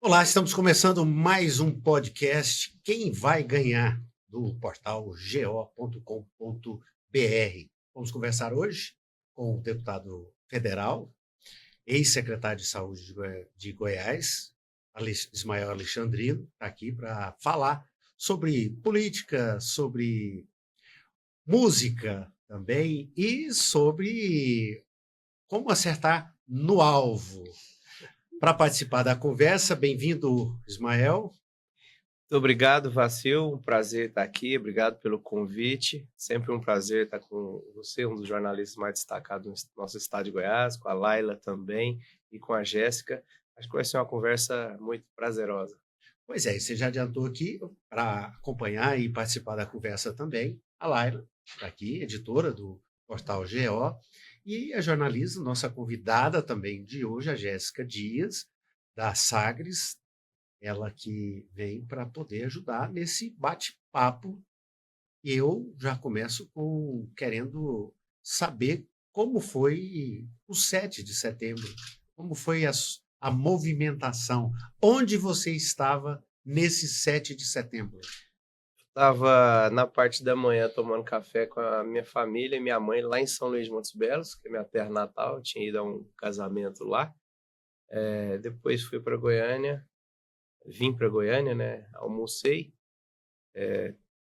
Olá, estamos começando mais um podcast. Quem vai ganhar? Do portal go.com.br. Vamos conversar hoje com o deputado federal, ex-secretário de Saúde de Goiás, Ismael Alexandrino, está aqui para falar sobre política, sobre música também e sobre como acertar no alvo. Para participar da conversa, bem-vindo, Ismael. Muito obrigado, Vacil. Um prazer estar aqui. Obrigado pelo convite. Sempre um prazer estar com você, um dos jornalistas mais destacados no nosso estado de Goiás, com a Laila também e com a Jéssica. Acho que vai ser uma conversa muito prazerosa. Pois é, você já adiantou aqui para acompanhar e participar da conversa também a Laila, está aqui, editora do portal GO, e a jornalista, nossa convidada também de hoje, a Jéssica Dias, da Sagres, ela que vem para poder ajudar nesse bate-papo. E eu já começo querendo saber como foi o 7 de setembro, como foi a movimentação, onde você estava nesse 7 de setembro? Estava na parte da manhã tomando café com a minha família e minha mãe lá em São Luís de Montes Belos, que é minha terra natal. Eu tinha ido a um casamento lá. Depois fui para Goiânia, vim para Goiânia, né? Almocei.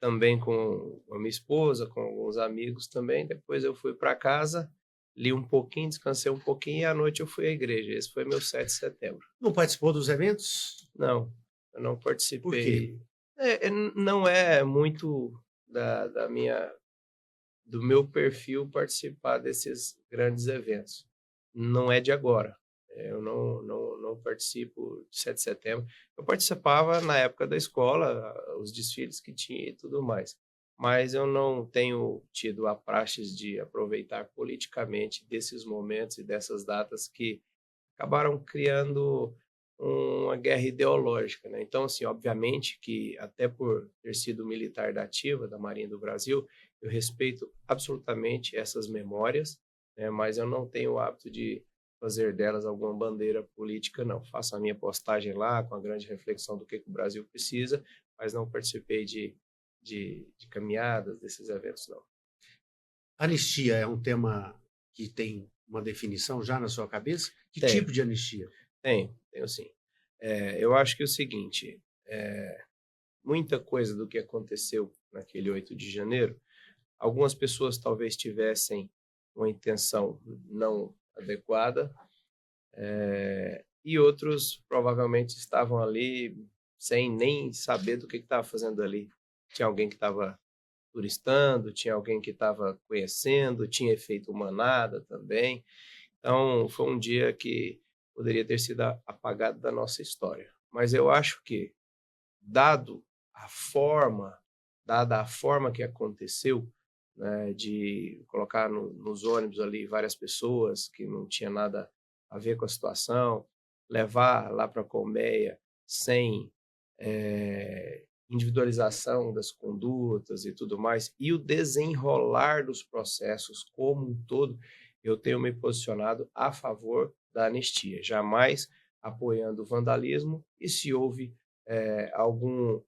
Também com a minha esposa, com alguns amigos também. Depois eu fui para casa, li um pouquinho, descansei um pouquinho e à noite eu fui à igreja. Esse foi meu 7 de setembro. Não participou dos eventos? Não, eu não Por quê? participei. Não é muito do meu perfil participar desses grandes eventos. Não é de agora. Eu não participo de 7 de setembro. Eu participava na época da escola, os desfiles que tinha e tudo mais. Mas eu não tenho tido a praxe de aproveitar politicamente desses momentos e dessas datas que acabaram criando uma guerra ideológica, né? Então, assim, obviamente que até por ter sido militar da ativa da Marinha do Brasil, eu respeito absolutamente essas memórias, né? Mas eu não tenho o hábito de fazer delas alguma bandeira política, não. Faço a minha postagem lá com a grande reflexão do que o Brasil precisa, mas não participei de caminhadas desses eventos, não. Anistia é um tema que tem uma definição já na sua cabeça? Que Tenho, tipo de anistia? tenho sim. Eu acho que é o seguinte, muita coisa do que aconteceu naquele 8 de janeiro, algumas pessoas talvez tivessem uma intenção não adequada, e outros provavelmente estavam ali sem nem saber do que estava fazendo ali. Tinha alguém que estava turistando, tinha alguém que estava conhecendo, tinha feito manada também. Então, foi um dia que poderia ter sido apagado da nossa história. Mas eu acho que, dado a forma, dada a forma que aconteceu, né, de colocar nos ônibus ali várias pessoas que não tinha nada a ver com a situação, levar lá para a colmeia sem individualização das condutas e tudo mais, e o desenrolar dos processos como um todo, eu tenho me posicionado a favor da anistia, jamais apoiando o vandalismo, e se houve algum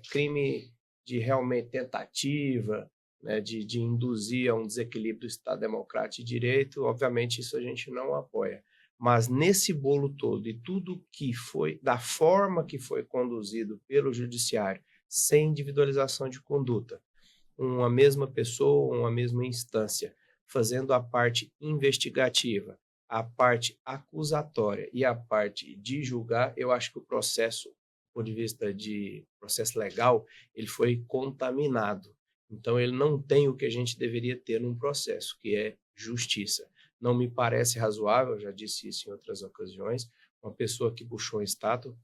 crime de realmente tentativa, né, de induzir a um desequilíbrio do Estado Democrático e Direito, obviamente isso a gente não apoia. Mas nesse bolo todo, e tudo que foi, da forma que foi conduzido pelo Judiciário, sem individualização de conduta, uma mesma pessoa, uma mesma instância, fazendo a parte investigativa, a parte acusatória e a parte de julgar, eu acho que o processo, do ponto de vista de processo legal, ele foi contaminado. Então, ele não tem o que a gente deveria ter num processo, que é justiça. Não me parece razoável, já disse isso em outras ocasiões, uma pessoa que pichou uma estátua,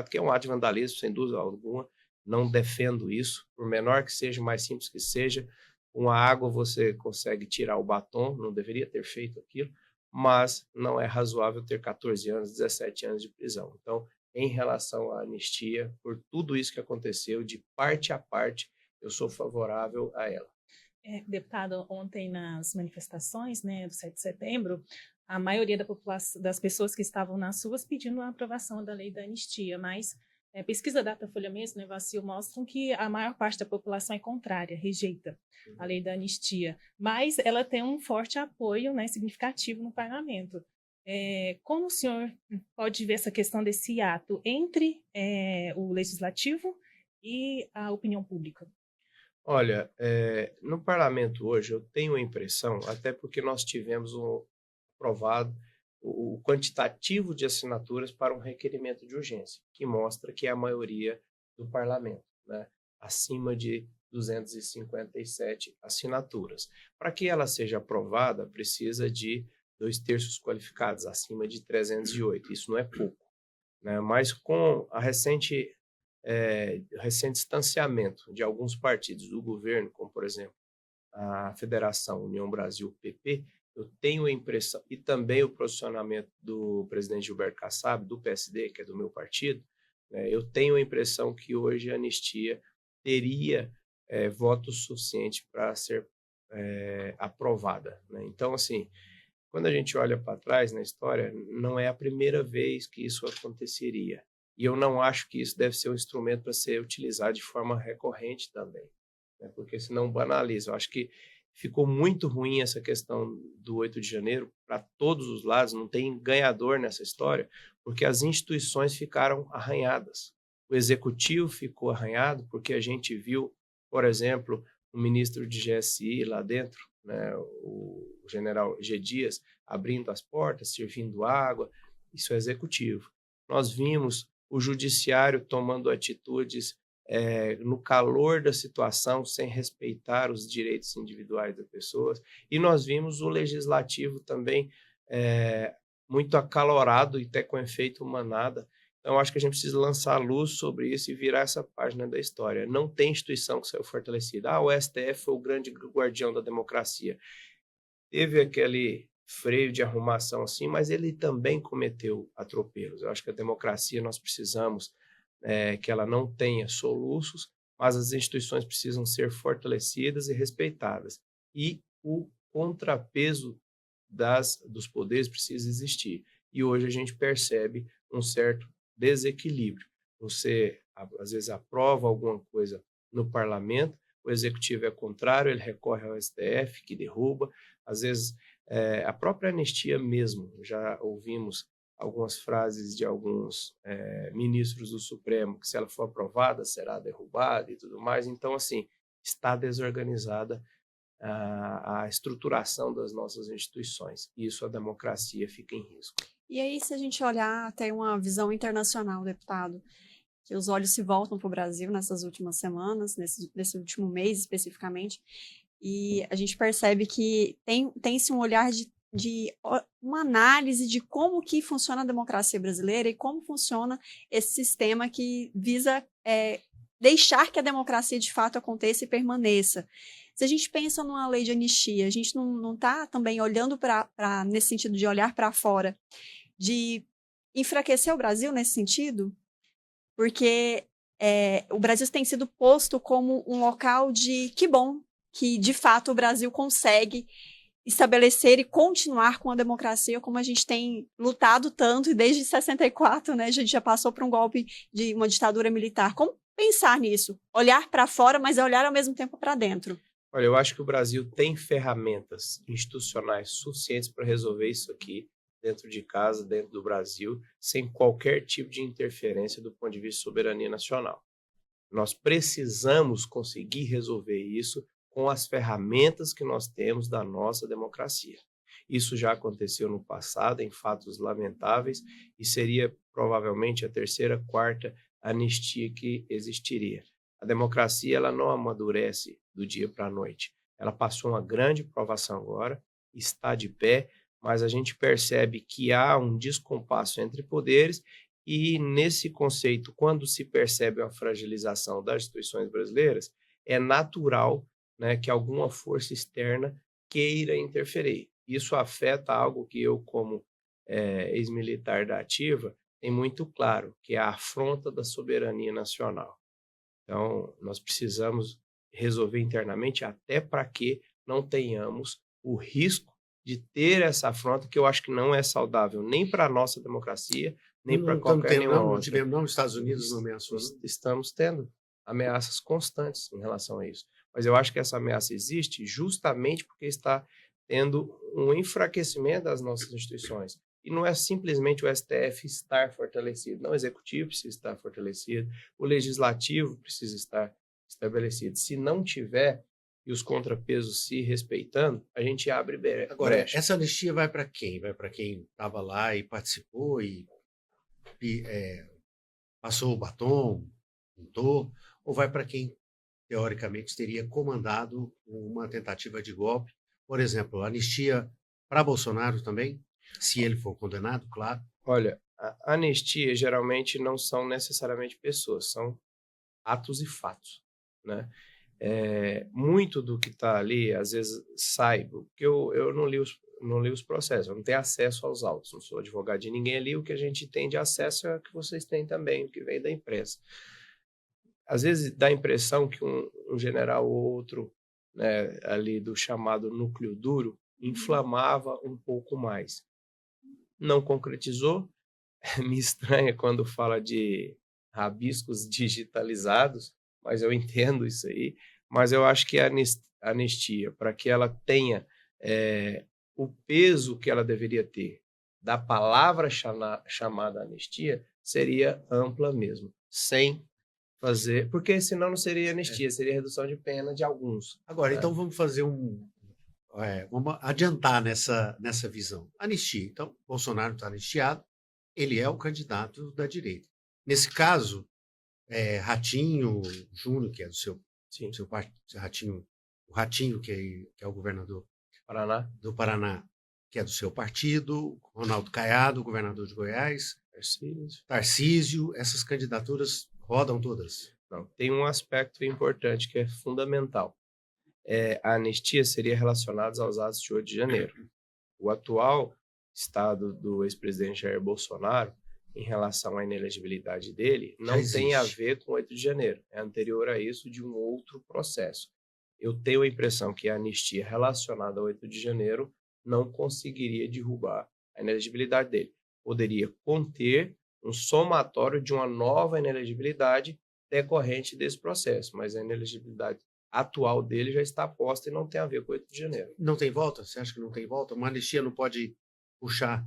que é um ato de vandalismo, sem dúvida alguma, não defendo isso, por menor que seja, mais simples que seja. Com a água você consegue tirar o batom, não deveria ter feito aquilo, mas não é razoável ter 14 anos, 17 anos de prisão. Então, em relação à anistia, por tudo isso que aconteceu, de parte a parte, eu sou favorável a ela. Deputado, ontem nas manifestações, né, do 7 de setembro, a maioria da população, das pessoas que estavam nas ruas pedindo a aprovação da lei da anistia, mas pesquisa Datafolha mesmo, né, Vacil, mostram que a maior parte da população é contrária, rejeita a lei da anistia, mas ela tem um forte apoio, né, significativo no parlamento. Como o senhor pode ver essa questão desse ato entre o legislativo e a opinião pública? Olha, no parlamento hoje eu tenho a impressão, até porque nós tivemos aprovado o quantitativo de assinaturas para um requerimento de urgência, que mostra que é a maioria do parlamento, né? Acima de 257 assinaturas. Para que ela seja aprovada, precisa de 2/3 qualificados, acima de 308. Isso não é pouco, né? Mas com a recente distanciamento de alguns partidos do governo, como, por exemplo, a Federação União Brasil, PP, eu tenho a impressão, e também o posicionamento do presidente Gilberto Kassab, do PSD, que é do meu partido, né, eu tenho a impressão que hoje a anistia teria voto suficiente para ser aprovada, né? Então, assim, quando a gente olha para trás na história, não é a primeira vez que isso aconteceria. E eu não acho que isso deve ser um instrumento para ser utilizado de forma recorrente também, né? Porque senão banaliza. Eu acho que ficou muito ruim essa questão do 8 de janeiro para todos os lados, não tem ganhador nessa história, porque as instituições ficaram arranhadas. O executivo ficou arranhado porque a gente viu, por exemplo, o ministro de GSI lá dentro, né, o general G. Dias, abrindo as portas, servindo água. Isso é executivo. Nós vimos o judiciário tomando atitudes no calor da situação, sem respeitar os direitos individuais das pessoas, e nós vimos o legislativo também muito acalorado e até com efeito manada. Então, acho que a gente precisa lançar luz sobre isso e virar essa página da história. Não tem instituição que saiu fortalecida. O STF foi o grande guardião da democracia. Teve aquele freio de arrumação assim, mas ele também cometeu atropelos. Eu acho que a democracia nós precisamos que ela não tenha soluços, mas as instituições precisam ser fortalecidas e respeitadas. E o contrapeso dos poderes precisa existir. E hoje a gente percebe um certo desequilíbrio. Você, às vezes, aprova alguma coisa no parlamento, o executivo é contrário, ele recorre ao STF, que derruba. Às vezes, a própria anistia mesmo, já ouvimos algumas frases de alguns ministros do Supremo, que se ela for aprovada, será derrubada e tudo mais. Então, assim, está desorganizada a estruturação das nossas instituições. Isso a democracia fica em risco. E aí, se a gente olhar até uma visão internacional, deputado, que os olhos se voltam para o Brasil nessas últimas semanas, nesse último mês especificamente, e a gente percebe que tem-se um olhar de uma análise de como que funciona a democracia brasileira e como funciona esse sistema que visa deixar que a democracia de fato aconteça e permaneça. Se a gente pensa numa lei de anistia, a gente não está também olhando nesse sentido de olhar para fora, de enfraquecer o Brasil nesse sentido? Porque o Brasil tem sido posto como um local que bom, que de fato o Brasil consegue estabelecer e continuar com a democracia como a gente tem lutado tanto, e desde 64, né, a gente já passou por um golpe de uma ditadura militar. Como pensar nisso? Olhar para fora, mas olhar ao mesmo tempo para dentro. Olha, eu acho que o Brasil tem ferramentas institucionais suficientes para resolver isso aqui dentro de casa, dentro do Brasil, sem qualquer tipo de interferência do ponto de vista de soberania nacional. Nós precisamos conseguir resolver isso com as ferramentas que nós temos da nossa democracia. Isso já aconteceu no passado, em fatos lamentáveis, e seria provavelmente a terceira, quarta anistia que existiria. A democracia ela não amadurece do dia para a noite. Ela passou uma grande provação agora, está de pé, mas a gente percebe que há um descompasso entre poderes e, nesse conceito, quando se percebe uma fragilização das instituições brasileiras, é natural, né, que alguma força externa queira interferir. Isso afeta algo que eu, como ex-militar da ativa, tenho muito claro, que é a afronta da soberania nacional. Então, nós precisamos resolver internamente, até para que não tenhamos o risco de ter essa afronta, que eu acho que não é saudável nem para a nossa democracia, nem para qualquer nenhuma não outra. tivemos, não, os Estados Unidos não ameaçou. Estamos tendo ameaças constantes em relação a isso. Mas eu acho que essa ameaça existe justamente porque está tendo um enfraquecimento das nossas instituições. E não é simplesmente o STF estar fortalecido. Não, o Executivo precisa estar fortalecido, o Legislativo precisa estar estabelecido. Se não tiver, e os contrapesos se respeitando, a gente abre brecha. Agora, essa anistia vai para quem? Vai para quem estava lá e participou e passou o batom, pintou, ou vai para quem, teoricamente, teria comandado uma tentativa de golpe? Por exemplo, anistia para Bolsonaro também, se ele for condenado, claro. Olha, a anistia geralmente não são necessariamente pessoas, são atos e fatos, né? Muito do que está ali, às vezes, sai, porque eu não li os processos, eu não tenho acesso aos autos, não sou advogado de ninguém ali, o que a gente tem de acesso é o que vocês têm também, o que vem da imprensa. Às vezes dá a impressão que um general ou outro, né, ali do chamado núcleo duro, inflamava um pouco mais. Não concretizou, me estranha quando fala de rabiscos digitalizados, mas eu entendo isso aí. Mas eu acho que a anistia, para que ela tenha o peso que ela deveria ter da palavra chamada anistia, seria ampla mesmo, sem fazer, porque senão não seria anistia, seria redução de pena de alguns. Agora, então vamos fazer vamos adiantar nessa visão. Anistia. Então, Bolsonaro está anistiado, ele é o candidato da direita. Nesse caso, Ratinho Júnior, que é do seu partido, o Ratinho, que é o governador do Paraná, que é do seu partido, Ronaldo Caiado, governador de Goiás, Tarcísio, essas candidaturas rodam todas? Não, tem um aspecto importante que é fundamental. A anistia seria relacionada aos atos de 8 de janeiro. O atual estado do ex-presidente Jair Bolsonaro, em relação à inelegibilidade dele, não tem a ver com 8 de janeiro. É anterior a isso de um outro processo. Eu tenho a impressão que a anistia relacionada ao 8 de janeiro não conseguiria derrubar a inelegibilidade dele. Poderia conter um somatório de uma nova inelegibilidade decorrente desse processo, mas a inelegibilidade atual dele já está posta e não tem a ver com 8 de janeiro. Não tem volta? Você acha que não tem volta? Uma anistia não pode puxar?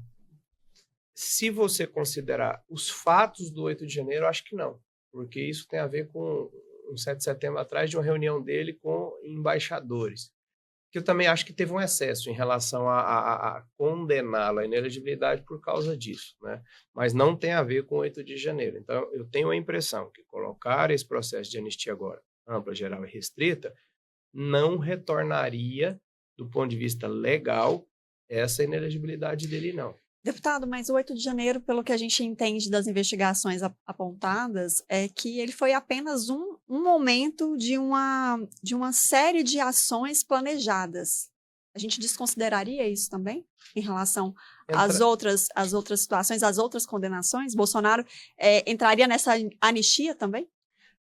Se você considerar os fatos do 8 de janeiro, acho que não, porque isso tem a ver com um 7 de setembro atrás, de uma reunião dele com embaixadores, que eu também acho que teve um excesso em relação a condená-lo à inelegibilidade por causa disso, né? Mas não tem a ver com 8 de janeiro. Então, eu tenho a impressão que colocar esse processo de anistia agora, ampla, geral e restrita, não retornaria, do ponto de vista legal, essa inelegibilidade dele, não. Deputado, mas o 8 de janeiro, pelo que a gente entende das investigações apontadas, é que ele foi apenas um momento de uma série de ações planejadas. A gente desconsideraria isso também, em relação às outras situações, às outras condenações? Bolsonaro entraria nessa anistia também?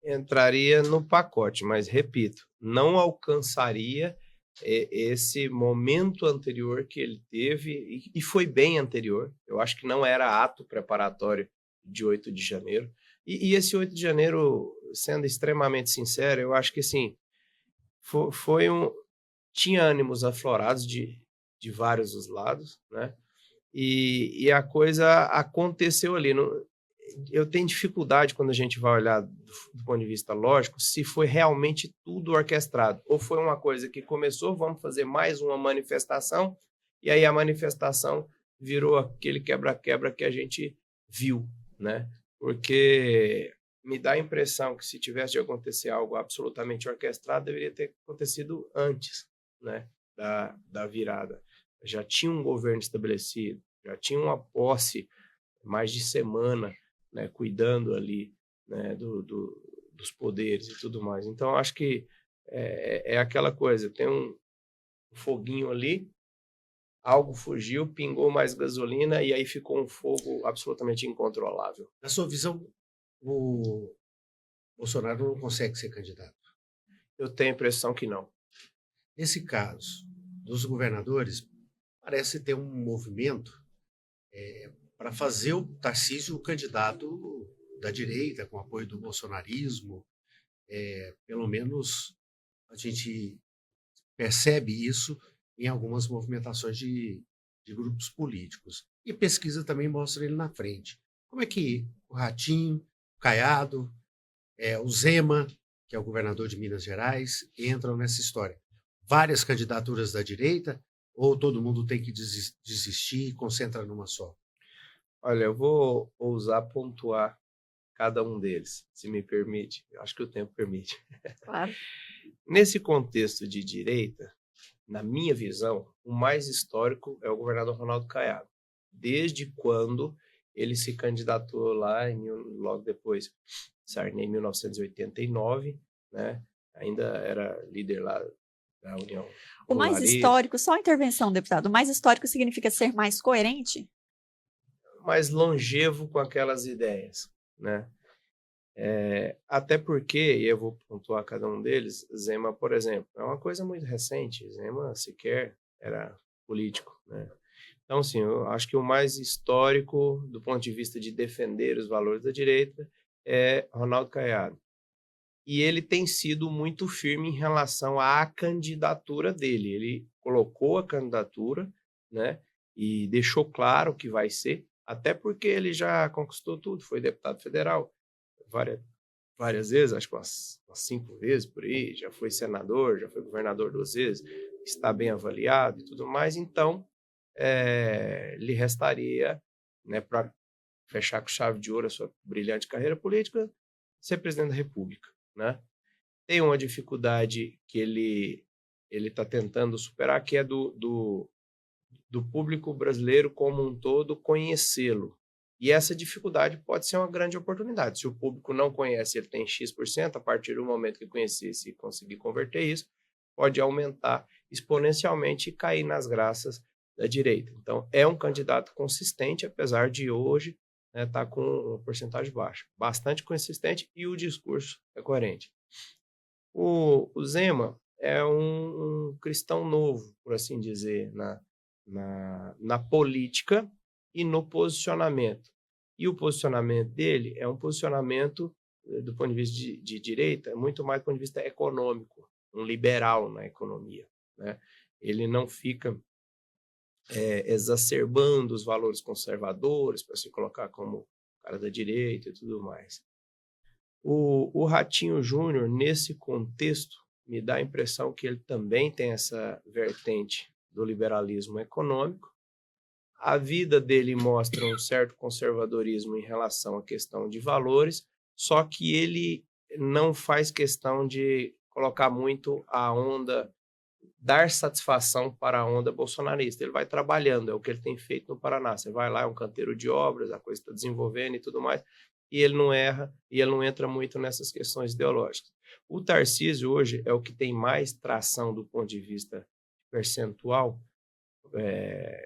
Entraria no pacote, mas, repito, não alcançaria esse momento anterior que ele teve, e foi bem anterior. Eu acho que não era ato preparatório de 8 de janeiro. E esse 8 de janeiro, sendo extremamente sincero, eu acho que assim, tinha ânimos aflorados de vários dos lados, né? E a coisa aconteceu ali. Eu tenho dificuldade quando a gente vai olhar do ponto de vista lógico se foi realmente tudo orquestrado ou foi uma coisa que começou, vamos fazer mais uma manifestação, e aí a manifestação virou aquele quebra-quebra que a gente viu, né? Porque me dá a impressão que se tivesse de acontecer algo absolutamente orquestrado, deveria ter acontecido antes, né, da virada. Já tinha um governo estabelecido, já tinha uma posse mais de semana, né, cuidando ali, né, dos poderes e tudo mais. Então, acho que é aquela coisa, tem um foguinho ali, algo fugiu, pingou mais gasolina e aí ficou um fogo absolutamente incontrolável. Na sua visão, o Bolsonaro não consegue ser candidato? Eu tenho a impressão que não. Nesse caso, dos governadores, parece ter um movimento para fazer o Tarcísio o candidato da direita, com apoio do bolsonarismo. Pelo menos a gente percebe isso em algumas movimentações de grupos políticos. E pesquisa também mostra ele na frente. Como é que o Ratinho, o Caiado, o Zema, que é o governador de Minas Gerais, entram nessa história? Várias candidaturas da direita ou todo mundo tem que desistir e concentra numa só? Olha, eu vou ousar pontuar cada um deles, se me permite. Eu acho que o tempo permite. Claro. Nesse contexto de direita, na minha visão, o mais histórico é o governador Ronaldo Caiado. Desde quando ele se candidatou lá, logo depois, Sarney, em 1989, né? Ainda era líder lá da União. O mais histórico, só a intervenção, deputado, o mais histórico significa ser mais coerente? Mais longevo com aquelas ideias, né? Até porque, e eu vou pontuar cada um deles, Zema, por exemplo, é uma coisa muito recente. Zema sequer era político, né? Então, assim, eu acho que o mais histórico, do ponto de vista de defender os valores da direita, é Ronaldo Caiado. E ele tem sido muito firme em relação à candidatura dele. Ele colocou a candidatura, né? E deixou claro que vai ser, até porque ele já conquistou tudo, foi deputado federal várias vezes, acho que umas 5 vezes por aí, já foi senador, já foi governador 2 vezes, está bem avaliado e tudo mais, então lhe restaria, né, para fechar com chave de ouro a sua brilhante carreira política, ser presidente da República, né? Tem uma dificuldade que ele está tentando superar, que é do público brasileiro como um todo conhecê-lo. E essa dificuldade pode ser uma grande oportunidade. Se o público não conhece, ele tem X%, a partir do momento que conhecer, se conseguir converter isso, pode aumentar exponencialmente e cair nas graças da direita. Então, é um candidato consistente, apesar de hoje estar com uma porcentagem baixa. Bastante consistente e o discurso é coerente. O Zema é um cristão novo, por assim dizer, na política e no posicionamento. E o posicionamento dele é um posicionamento, do ponto de vista de direita, muito mais do ponto de vista econômico, um liberal na economia, né? Ele não fica exacerbando os valores conservadores para se colocar como cara da direita e tudo mais. O Ratinho Júnior, nesse contexto, me dá a impressão que ele também tem essa vertente do liberalismo econômico. A vida dele mostra um certo conservadorismo em relação à questão de valores, só que ele não faz questão de colocar muito a onda, dar satisfação para a onda bolsonarista. Ele vai trabalhando, é o que ele tem feito no Paraná. Você vai lá, é um canteiro de obras, a coisa está desenvolvendo e tudo mais, e ele não erra, e ele não entra muito nessas questões ideológicas. O Tarcísio hoje é o que tem mais tração do ponto de vista percentual,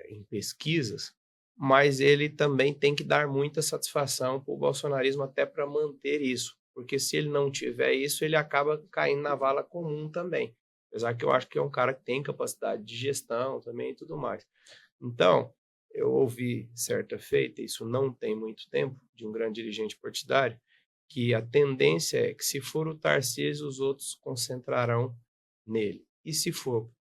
em pesquisas, mas ele também tem que dar muita satisfação para o bolsonarismo até para manter isso, porque se ele não tiver isso, ele acaba caindo na vala comum também, apesar que eu acho que é um cara que tem capacidade de gestão também e tudo mais. Então, eu ouvi certa feita, isso não tem muito tempo, de um grande dirigente partidário, que a tendência é que se for o Tarcísio, os outros concentrarão nele. E se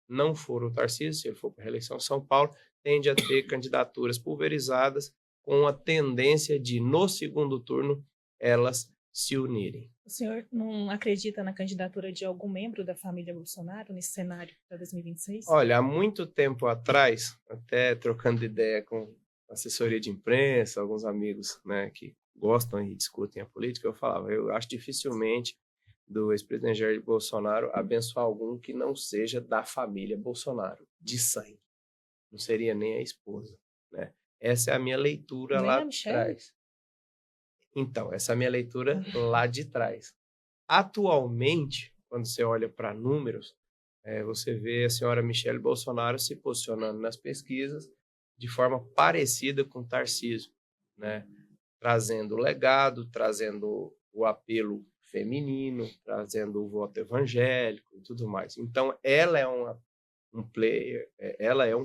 não for o Tarcísio, se ele for para a reeleição de São Paulo, tende a ter candidaturas pulverizadas com a tendência de, no segundo turno, elas se unirem. O senhor não acredita na candidatura de algum membro da família Bolsonaro nesse cenário para 2026? Olha, há muito tempo atrás, até trocando ideia com assessoria de imprensa, alguns amigos, né, que gostam e discutem a política, eu falava, eu acho dificilmente do ex-presidente Jair Bolsonaro abençoar algum que não seja da família Bolsonaro, de sangue. Não seria nem a esposa, né? Essa é a minha leitura Nem lá a de Michelle? trás. Então, essa é a minha leitura lá de trás. Atualmente, quando você olha para números, você vê a senhora Michelle Bolsonaro se posicionando nas pesquisas de forma parecida com Tarcísio, né? Trazendo o legado, trazendo o apelo feminino, trazendo o voto evangélico e tudo mais. Então, ela é um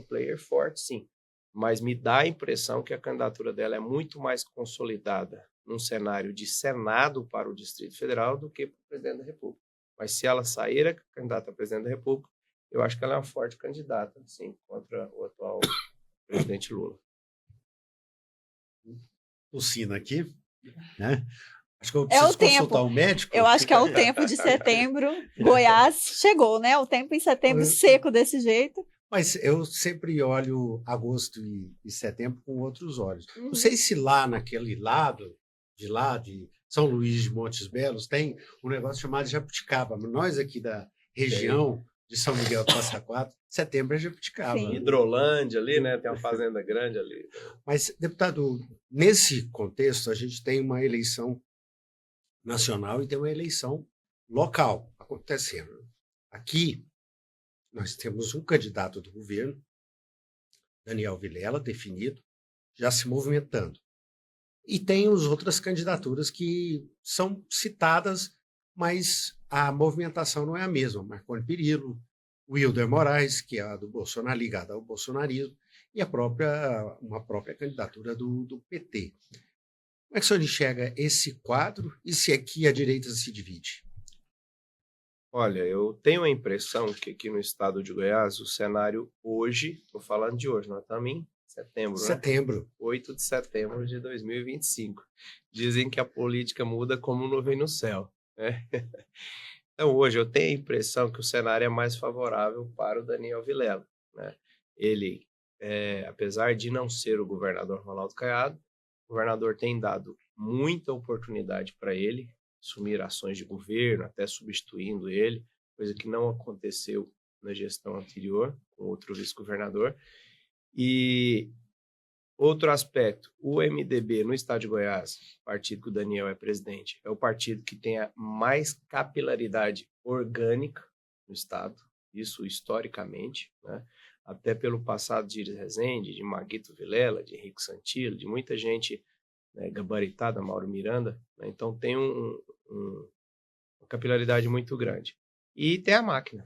player forte, sim, mas me dá a impressão que a candidatura dela é muito mais consolidada num cenário de Senado para o Distrito Federal do que para o presidente da República. Mas se ela sair candidata a presidente da República, eu acho que ela é uma forte candidata, sim, contra o atual presidente Lula. Tossindo aqui, né? Acho que eu É o preciso tempo. consultar um médico. Eu acho que é o tempo de setembro. Goiás chegou, né? O tempo em setembro seco desse jeito. Mas eu sempre olho agosto e setembro com outros olhos. Não sei se lá naquele lado, de São Luís de Montes Belos, tem um negócio chamado jabuticaba. Nós aqui da região de São Miguel do Passa Quatro, setembro é jabuticaba. Sim. Hidrolândia ali, né? Tem uma fazenda grande ali. Mas, deputado, nesse contexto, a gente tem uma eleição nacional e tem uma eleição local acontecendo. Aqui, nós temos um candidato do governo, Daniel Vilela, definido, já se movimentando. E tem as outras candidaturas que são citadas, mas a movimentação não é a mesma. Marconi Perillo, Wilder Moraes, que é a do Bolsonaro, ligada ao bolsonarismo, e uma própria candidatura do PT. Como é que o senhor enxerga esse quadro e se aqui a direita se divide? Olha, eu tenho a impressão que aqui no estado de Goiás, o cenário hoje, estou falando de hoje, nós estamos em setembro, né? Setembro. 8 de setembro de 2025. Dizem que a política muda como nuvem no céu, né? Então, hoje eu tenho a impressão que o cenário é mais favorável para o Daniel Vilela, né? Ele, apesar de não ser o governador Ronaldo Caiado, o governador tem dado muita oportunidade para ele assumir ações de governo, até substituindo ele, coisa que não aconteceu na gestão anterior, com outro vice-governador. E outro aspecto, o MDB no estado de Goiás, partido que o Daniel é presidente, é o partido que tem a mais capilaridade orgânica no estado, isso historicamente, né? Até pelo passado de Iris Rezende, de Maguito Vilela, de Henrique Santillo, de muita gente, né, gabaritada, Mauro Miranda, né? Então tem uma capilaridade muito grande. E tem a máquina.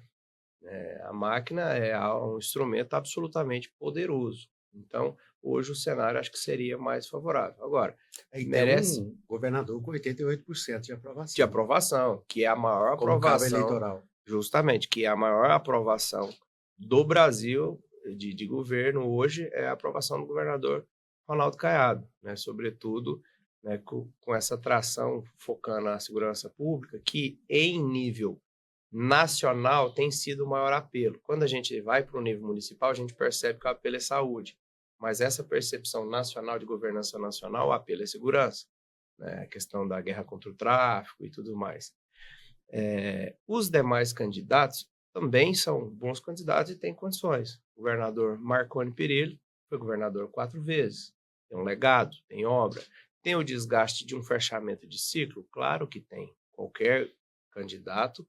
A máquina é um instrumento absolutamente poderoso. Então, hoje o cenário acho que seria mais favorável. Agora, merece um governador com 88% de aprovação. De aprovação, que é a maior aprovação eleitoral. Justamente, que é a maior aprovação do Brasil de governo hoje é a aprovação do governador Ronaldo Caiado, né? Sobretudo, né, com essa tração focando na segurança pública, que em nível nacional tem sido o maior apelo. Quando a gente vai para o nível municipal, a gente percebe que o apelo é saúde, mas essa percepção nacional de governança nacional, o apelo é segurança, né? A questão da guerra contra o tráfico e tudo mais. Os demais candidatos também são bons candidatos e têm condições. O governador Marconi Perillo foi governador 4 vezes, tem um legado, tem obra, tem o desgaste de um fechamento de ciclo? Claro que tem. Qualquer candidato,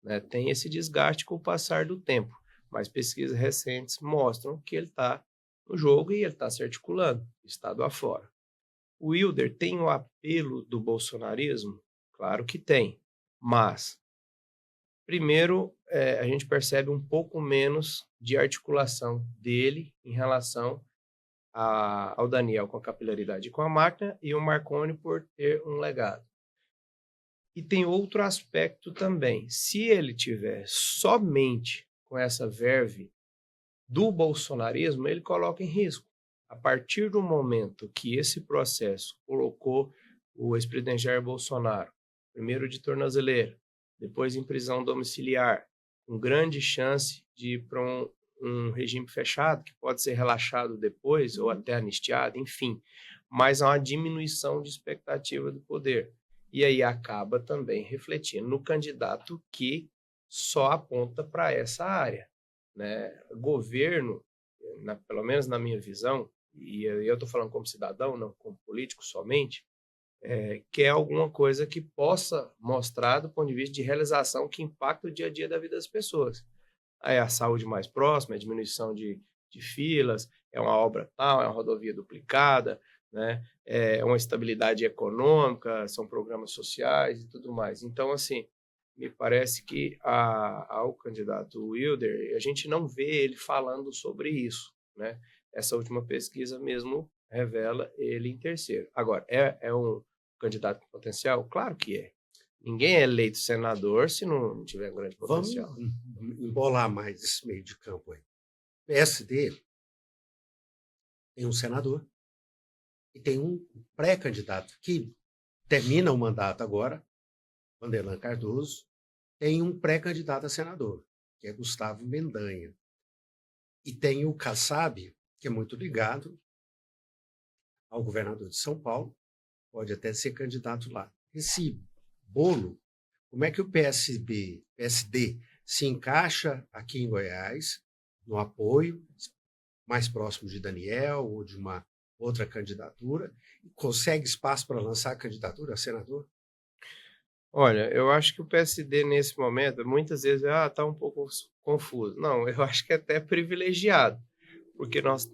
né, tem esse desgaste com o passar do tempo, mas pesquisas recentes mostram que ele está no jogo e ele está se articulando, estado afora. O Wilder tem o apelo do bolsonarismo? Claro que tem, mas primeiro, a gente percebe um pouco menos de articulação dele em relação ao Daniel com a capilaridade e com a máquina e o Marconi por ter um legado. E tem outro aspecto também. Se ele tiver somente com essa verve do bolsonarismo, ele coloca em risco. A partir do momento que esse processo colocou o ex-presidente Jair Bolsonaro, primeiro de tornozeleira, depois em prisão domiciliar, com grande chance de ir para um regime fechado, que pode ser relaxado depois ou até anistiado, enfim, mas há uma diminuição de expectativa do poder. E aí acaba também refletindo no candidato que só aponta para essa área, né? Governo, pelo menos na minha visão, e eu estou falando como cidadão, não como político somente, quer alguma coisa que possa mostrar do ponto de vista de realização que impacta o dia a dia da vida das pessoas. É a saúde mais próxima, a diminuição de filas, é uma obra tal, é uma rodovia duplicada, né? É uma estabilidade econômica, são programas sociais e tudo mais. Então, assim, me parece que ao candidato Wilder, a gente não vê ele falando sobre isso, né? Essa última pesquisa mesmo revela ele em terceiro. Agora, é um candidato com potencial? Claro que é. Ninguém é eleito senador se não tiver grande potencial. Vamos embolar mais esse meio de campo aí. PSD tem um senador e tem um pré-candidato que termina o mandato agora, Vanderlan Cardoso, tem um pré-candidato a senador, que é Gustavo Mendanha. E tem o Kassab, que é muito ligado ao governador de São Paulo, pode até ser candidato lá. Esse bolo, como é que o PSD se encaixa aqui em Goiás, no apoio mais próximo de Daniel ou de uma outra candidatura, e consegue espaço para lançar a candidatura a senador? Olha, eu acho que o PSD nesse momento, muitas vezes, está um pouco confuso. Não, eu acho que é até privilegiado, porque nós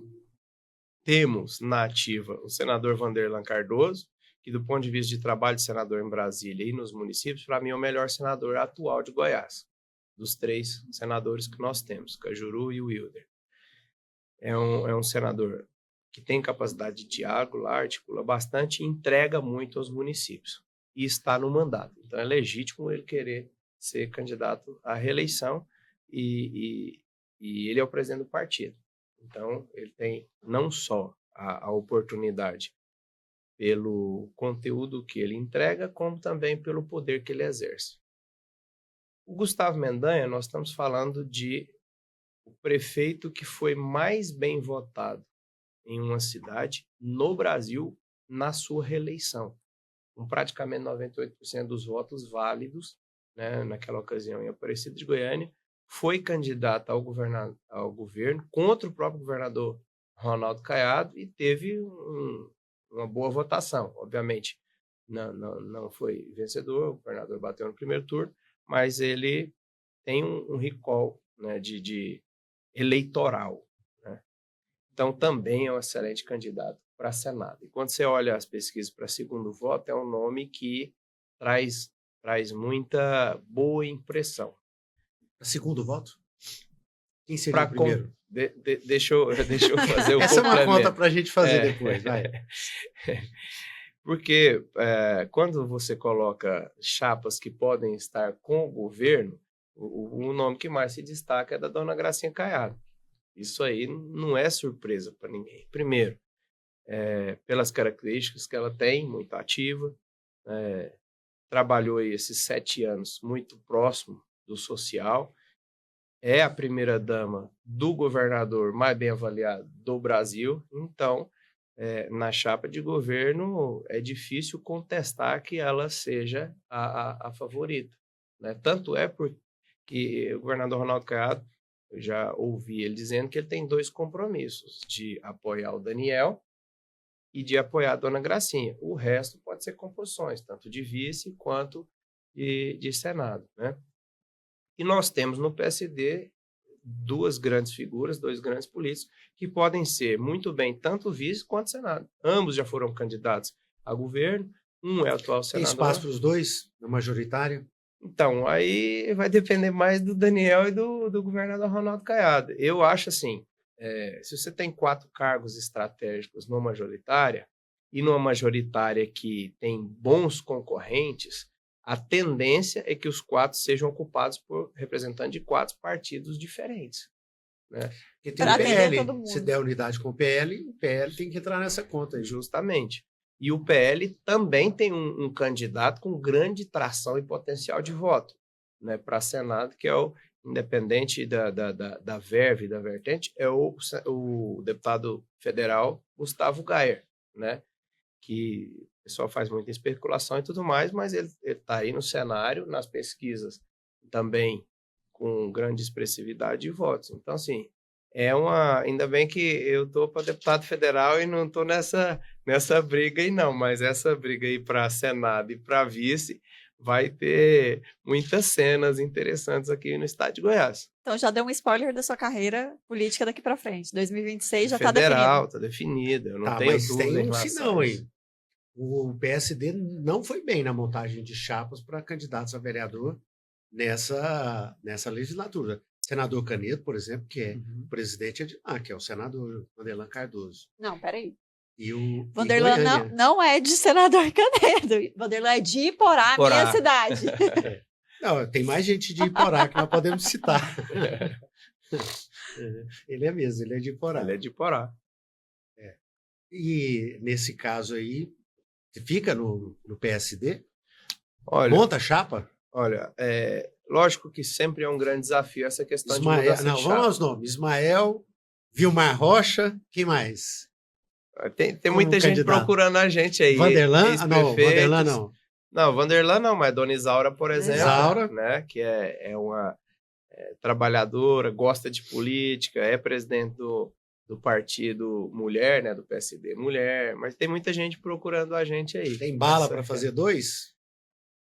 temos na ativa o senador Vanderlan Cardoso, que do ponto de vista de trabalho de senador em Brasília e nos municípios, para mim é o melhor senador atual de Goiás, dos 3 senadores que nós temos, Cajuru e Wilder. É um senador que tem capacidade de diálogo lá, articula bastante e entrega muito aos municípios. E está no mandato. Então é legítimo ele querer ser candidato à reeleição e ele é o presidente do partido. Então ele tem não só a oportunidade pelo conteúdo que ele entrega, como também pelo poder que ele exerce. O Gustavo Mendanha, nós estamos falando de o prefeito que foi mais bem votado em uma cidade no Brasil na sua reeleição, com praticamente 98% dos votos válidos, né, naquela ocasião em Aparecida de Goiânia, foi candidato ao governo contra o próprio governador Ronaldo Caiado e teve uma boa votação. Obviamente, não foi vencedor, o governador bateu no primeiro turno, mas ele tem um recall, né, de eleitoral, né? Então, também é um excelente candidato para Senado. E quando você olha as pesquisas para segundo voto, é um nome que traz muita boa impressão. Segundo voto? Quem seria o primeiro? Deixa eu fazer o Essa é uma complemento. conta para a gente fazer depois, vai. Porque quando você coloca chapas que podem estar com o governo, o nome que mais se destaca é da dona Gracinha Caiado. Isso aí não é surpresa para ninguém. Primeiro, pelas características que ela tem, muito ativa, trabalhou aí esses 7 anos muito próximo do social, é a primeira-dama do governador mais bem avaliado do Brasil, então, na chapa de governo, é difícil contestar que ela seja a favorita, né? Tanto é porque o governador Ronaldo Caiado, eu já ouvi ele dizendo que ele tem 2 compromissos, de apoiar o Daniel e de apoiar a dona Gracinha. O resto pode ser composições, tanto de vice quanto de Senado, né? E nós temos no PSD 2 grandes figuras, 2 grandes políticos, que podem ser muito bem tanto vice quanto Senado. Ambos já foram candidatos a governo, um é atual senador. Tem espaço para os 2 na majoritária? Então, aí vai depender mais do Daniel e do governador Ronaldo Caiado. Eu acho assim, se você tem 4 cargos estratégicos numa majoritária, e numa majoritária que tem bons concorrentes, a tendência é que os 4 sejam ocupados por representantes de 4 partidos diferentes, né? Porque tem o PL. Se der unidade com o PL tem que entrar nessa conta aí. Justamente. E o PL também tem um candidato com grande tração e potencial de voto, né, para Senado, que é o independente da verve e da vertente, é o deputado federal Gustavo Gayer, né, que o pessoal faz muita especulação e tudo mais, mas ele está aí no cenário, nas pesquisas também com grande expressividade de votos. Então, assim, ainda bem que eu estou para deputado federal e não estou nessa briga aí não, mas essa briga aí para Senado e para vice vai ter muitas cenas interessantes aqui no estado de Goiás. Então já deu um spoiler da sua carreira política daqui para frente. 2026 já está Federal, definido. está definido. Eu não Tá, tenho mas dúvida tem em um relação sinal a aí. isso. O PSD não foi bem na montagem de chapas para candidatos a vereador nessa legislatura. Senador Canedo, por exemplo, que é o presidente de lá, que é o senador Vanderlan Cardoso. Não, peraí. E o Vanderlan não é de senador Canedo. Vanderlan é de Iporá, Iporá. minha cidade. Não, tem mais gente de Iporá que nós podemos citar. Ele é mesmo, ele é de Iporá. Ele é de Iporá. E nesse caso aí, fica no PSD? Olha, Monta a chapa? olha, lógico que sempre é um grande desafio essa questão de Ismael, mudança não, de vamos chapa. aos nomes. Ismael, Vilmar Rocha, quem mais? Tem Como muita gente candidato. procurando a gente aí. Vanderlan? Ah, não, ex-prefeitos. Vanderlan não. Não, Vanderlan não, mas Dona Isaura, por exemplo, Isaura. né, que é uma trabalhadora, gosta de política, é presidente do partido Mulher, né, do PSD Mulher, mas tem muita gente procurando a gente aí. Tem bala Essa para é- fazer dois?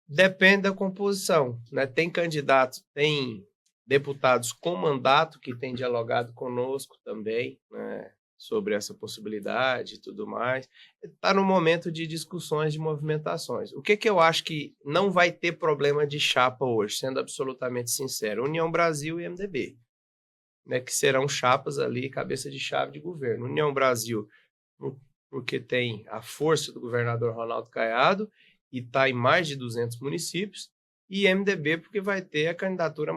Depende da composição, né? Tem candidatos, tem deputados com mandato que têm dialogado conosco também, né, sobre essa possibilidade e tudo mais. Está no momento de discussões, de movimentações. O que eu acho que não vai ter problema de chapa hoje, sendo absolutamente sincero? União Brasil e MDB, né, que serão chapas ali, cabeça de chave de governo. União Brasil, porque tem a força do governador Ronaldo Caiado e está em mais de 200 municípios, e MDB porque vai ter a candidatura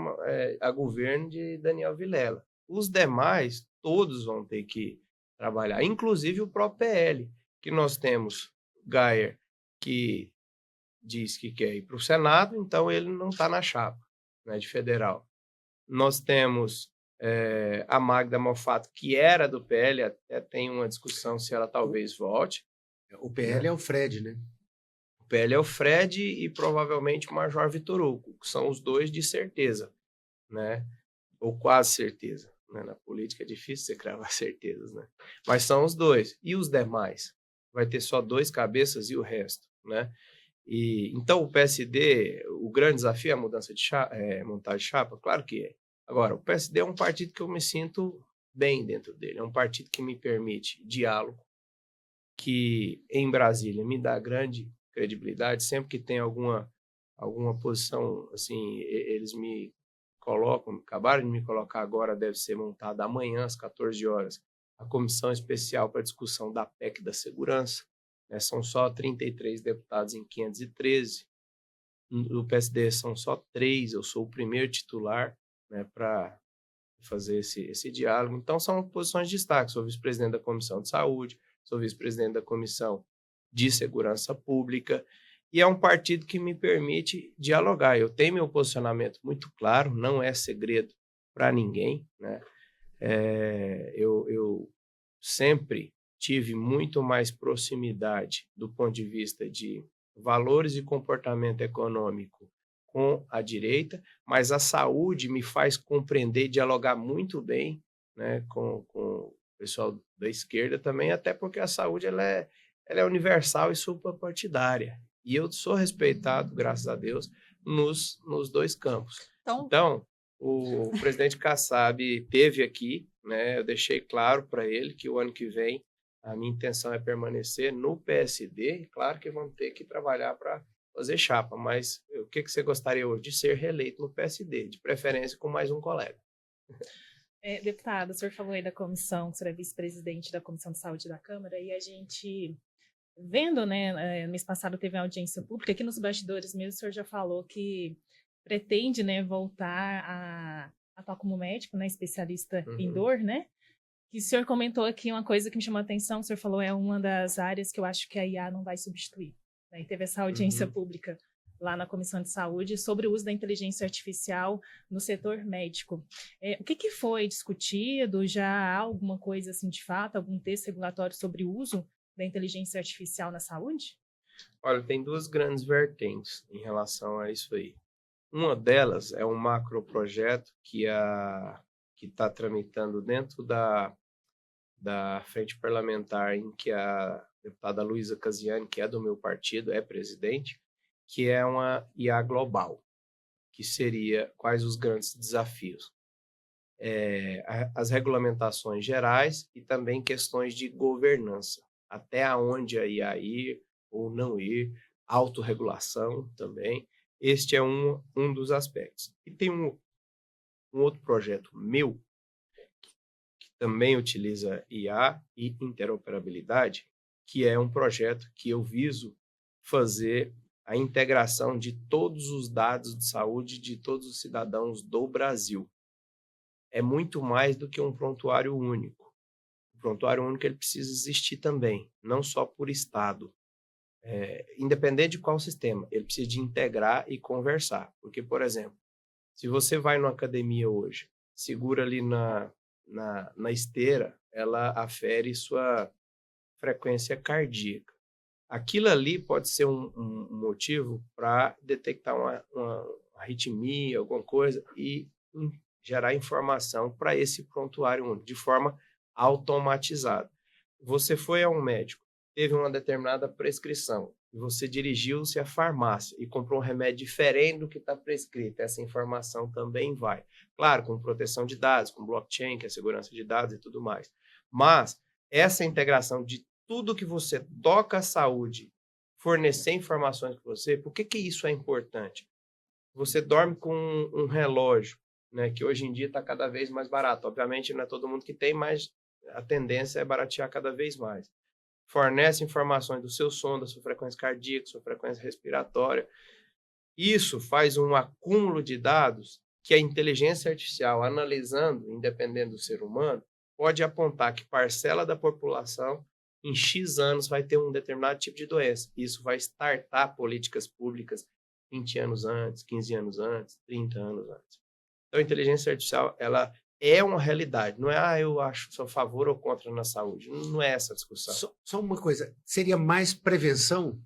a governo de Daniel Vilela. Os demais, todos vão ter que trabalhar, inclusive o próprio PL, que nós temos Gayer, que diz que quer ir para o Senado, então ele não está na chapa, né, de federal. Nós temos a Magda Mofato, que era do PL, até tem uma discussão se ela talvez volte. O PL é o Fred, né? O PL é o Fred e provavelmente o Major Vitor Hugo, que são os dois de certeza, né? Ou quase certeza. Né? Na política é difícil você cravar certezas, né? Mas são os dois. E os demais? Vai ter só 2 cabeças e o resto, né? Então, o PSD, o grande desafio é a mudança de montagem de chapa? Claro que é. Agora, o PSD é um partido que eu me sinto bem dentro dele. É um partido que me permite diálogo, que em Brasília me dá grande credibilidade. Sempre que tem alguma posição, assim, eles me colocam, acabaram de me colocar agora, deve ser montada amanhã às 14 horas, a comissão especial para discussão da PEC da segurança. Né? São só 33 deputados em 513. No PSD são só 3, eu sou o primeiro titular, né, para fazer esse diálogo. Então, são posições de destaque. Sou vice-presidente da Comissão de Saúde, sou vice-presidente da Comissão de Segurança Pública, e é um partido que me permite dialogar. Eu tenho meu posicionamento muito claro, não é segredo para ninguém, né? Eu sempre tive muito mais proximidade do ponto de vista de valores e comportamento econômico com a direita, mas a saúde me faz compreender e dialogar muito bem, né, com o pessoal da esquerda também, até porque a saúde ela é universal e suprapartidária. E eu sou respeitado, graças a Deus, nos 2 campos. Então, o presidente Kassab esteve aqui, né, eu deixei claro para ele que o ano que vem a minha intenção é permanecer no PSD. Claro que vamos ter que trabalhar para fazer chapa, mas o que você gostaria hoje? De ser reeleito no PSD, de preferência com mais um colega. Deputado, o senhor falou aí da comissão, o senhor é vice-presidente da Comissão de Saúde da Câmara, e a gente, vendo, né, mês passado teve uma audiência pública, aqui nos bastidores mesmo, o senhor já falou que pretende, né, voltar a atuar como médico, né, especialista em dor, né? E o senhor comentou aqui uma coisa que me chamou a atenção, o senhor falou é uma das áreas que eu acho que a IA não vai substituir. Né? E teve essa audiência pública lá na Comissão de Saúde sobre o uso da inteligência artificial no setor médico. O que foi discutido? Já há alguma coisa assim de fato, algum texto regulatório sobre o uso da inteligência artificial na saúde? Olha, tem 2 grandes vertentes em relação a isso aí. Uma delas é um macroprojeto que está tramitando dentro da frente parlamentar em que a deputada Luísa Casiani, que é do meu partido, é presidente, que é uma IA global, que seria quais os grandes desafios. As regulamentações gerais e também questões de governança, até onde a IA ir ou não ir, autorregulação também. Este é um dos aspectos. E tem um outro projeto meu, que também utiliza IA e interoperabilidade, que é um projeto que eu viso fazer a integração de todos os dados de saúde de todos os cidadãos do Brasil. É muito mais do que um prontuário único. O prontuário único ele precisa existir também, não só por estado. Independente de qual sistema, ele precisa de integrar e conversar. Porque, por exemplo, se você vai numa academia hoje, segura ali na esteira, ela afere sua frequência cardíaca. Aquilo ali pode ser um motivo para detectar uma arritmia, alguma coisa, e gerar informação para esse prontuário único, de forma automatizada. Você foi a um médico, teve uma determinada prescrição, e você dirigiu-se à farmácia e comprou um remédio diferente do que está prescrito. Essa informação também vai. Claro, com proteção de dados, com blockchain, que é a segurança de dados e tudo mais. Mas essa integração de tudo que você toca à saúde, fornecer informações para você, por que isso é importante? Você dorme com um relógio, né, que hoje em dia está cada vez mais barato. Obviamente não é todo mundo que tem, mas a tendência é baratear cada vez mais. Fornece informações do seu sono, da sua frequência cardíaca, sua frequência respiratória. Isso faz um acúmulo de dados que a inteligência artificial, analisando, independente do ser humano, pode apontar que parcela da população em X anos vai ter um determinado tipo de doença. Isso vai startar políticas públicas 20 anos antes, 15 anos antes, 30 anos antes. Então, a inteligência artificial, ela é uma realidade. Não é, eu sou a favor ou contra na saúde. Não é essa a discussão. Só uma coisa, seria mais prevenção?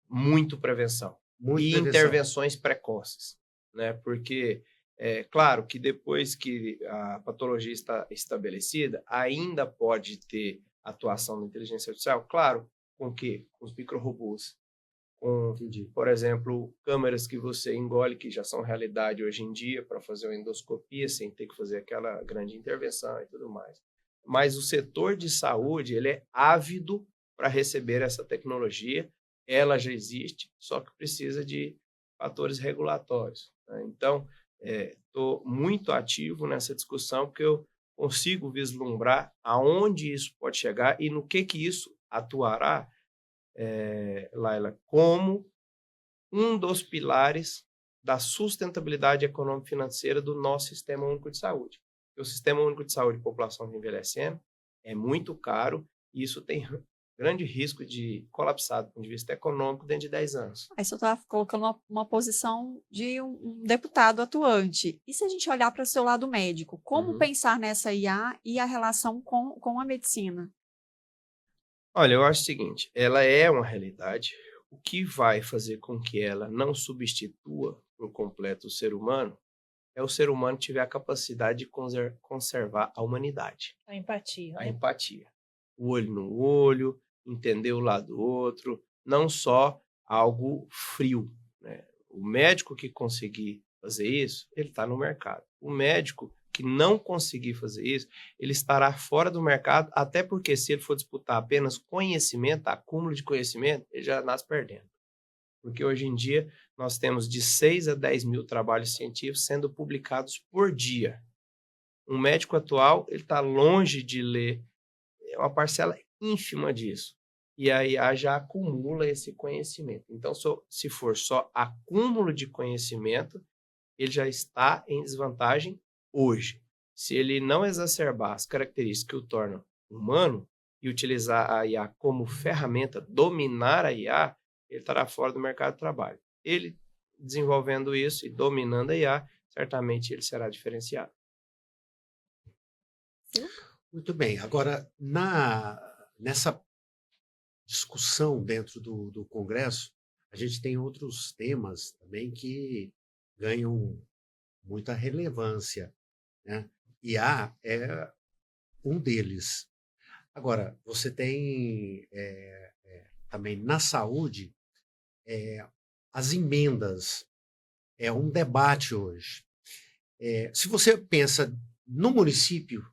Muito prevenção. Muito e prevenção. Intervenções precoces, né? Porque é claro que depois que a patologia está estabelecida, ainda pode ter atuação da inteligência artificial, claro, com o quê? Com os micro-robôs, com, por exemplo, câmeras que você engole, que já são realidade hoje em dia, para fazer uma endoscopia, sem ter que fazer aquela grande intervenção e tudo mais. Mas o setor de saúde, ele é ávido para receber essa tecnologia, ela já existe, só que precisa de fatores regulatórios, né? Então, estou muito ativo nessa discussão, porque eu consigo vislumbrar aonde isso pode chegar e no que isso atuará, Laila, como um dos pilares da sustentabilidade econômica e financeira do nosso Sistema Único de Saúde. O Sistema Único de Saúde, população envelhecendo, é muito caro e isso tem grande risco de colapsar do ponto de vista econômico dentro de 10 anos. Aí você está colocando uma posição de um deputado atuante. E se a gente olhar para o seu lado médico, como pensar nessa IA e a relação com a medicina? Olha, eu acho o seguinte, ela é uma realidade. O que vai fazer com que ela não substitua por completo o ser humano é o ser humano tiver a capacidade de conservar a humanidade. A empatia. A empatia. O olho no olho, entender o lado do outro, não só algo frio, né? O médico que conseguir fazer isso, ele está no mercado. O médico que não conseguir fazer isso, ele estará fora do mercado, até porque se ele for disputar apenas conhecimento, acúmulo de conhecimento, ele já nasce perdendo. Porque hoje em dia nós temos de 6 a 10 mil trabalhos científicos sendo publicados por dia. Um médico atual, ele está longe de ler uma parcela ínfima disso. E a IA já acumula esse conhecimento. Então, se for só acúmulo de conhecimento, ele já está em desvantagem hoje. Se ele não exacerbar as características que o tornam humano e utilizar a IA como ferramenta, dominar a IA, ele estará fora do mercado de trabalho. Ele desenvolvendo isso e dominando a IA, certamente ele será diferenciado. Muito bem. Agora, nessa discussão dentro do Congresso, a gente tem outros temas também que ganham muita relevância, né? IA é um deles. Agora, você tem também na saúde as emendas. É um debate hoje. Se você pensa no município,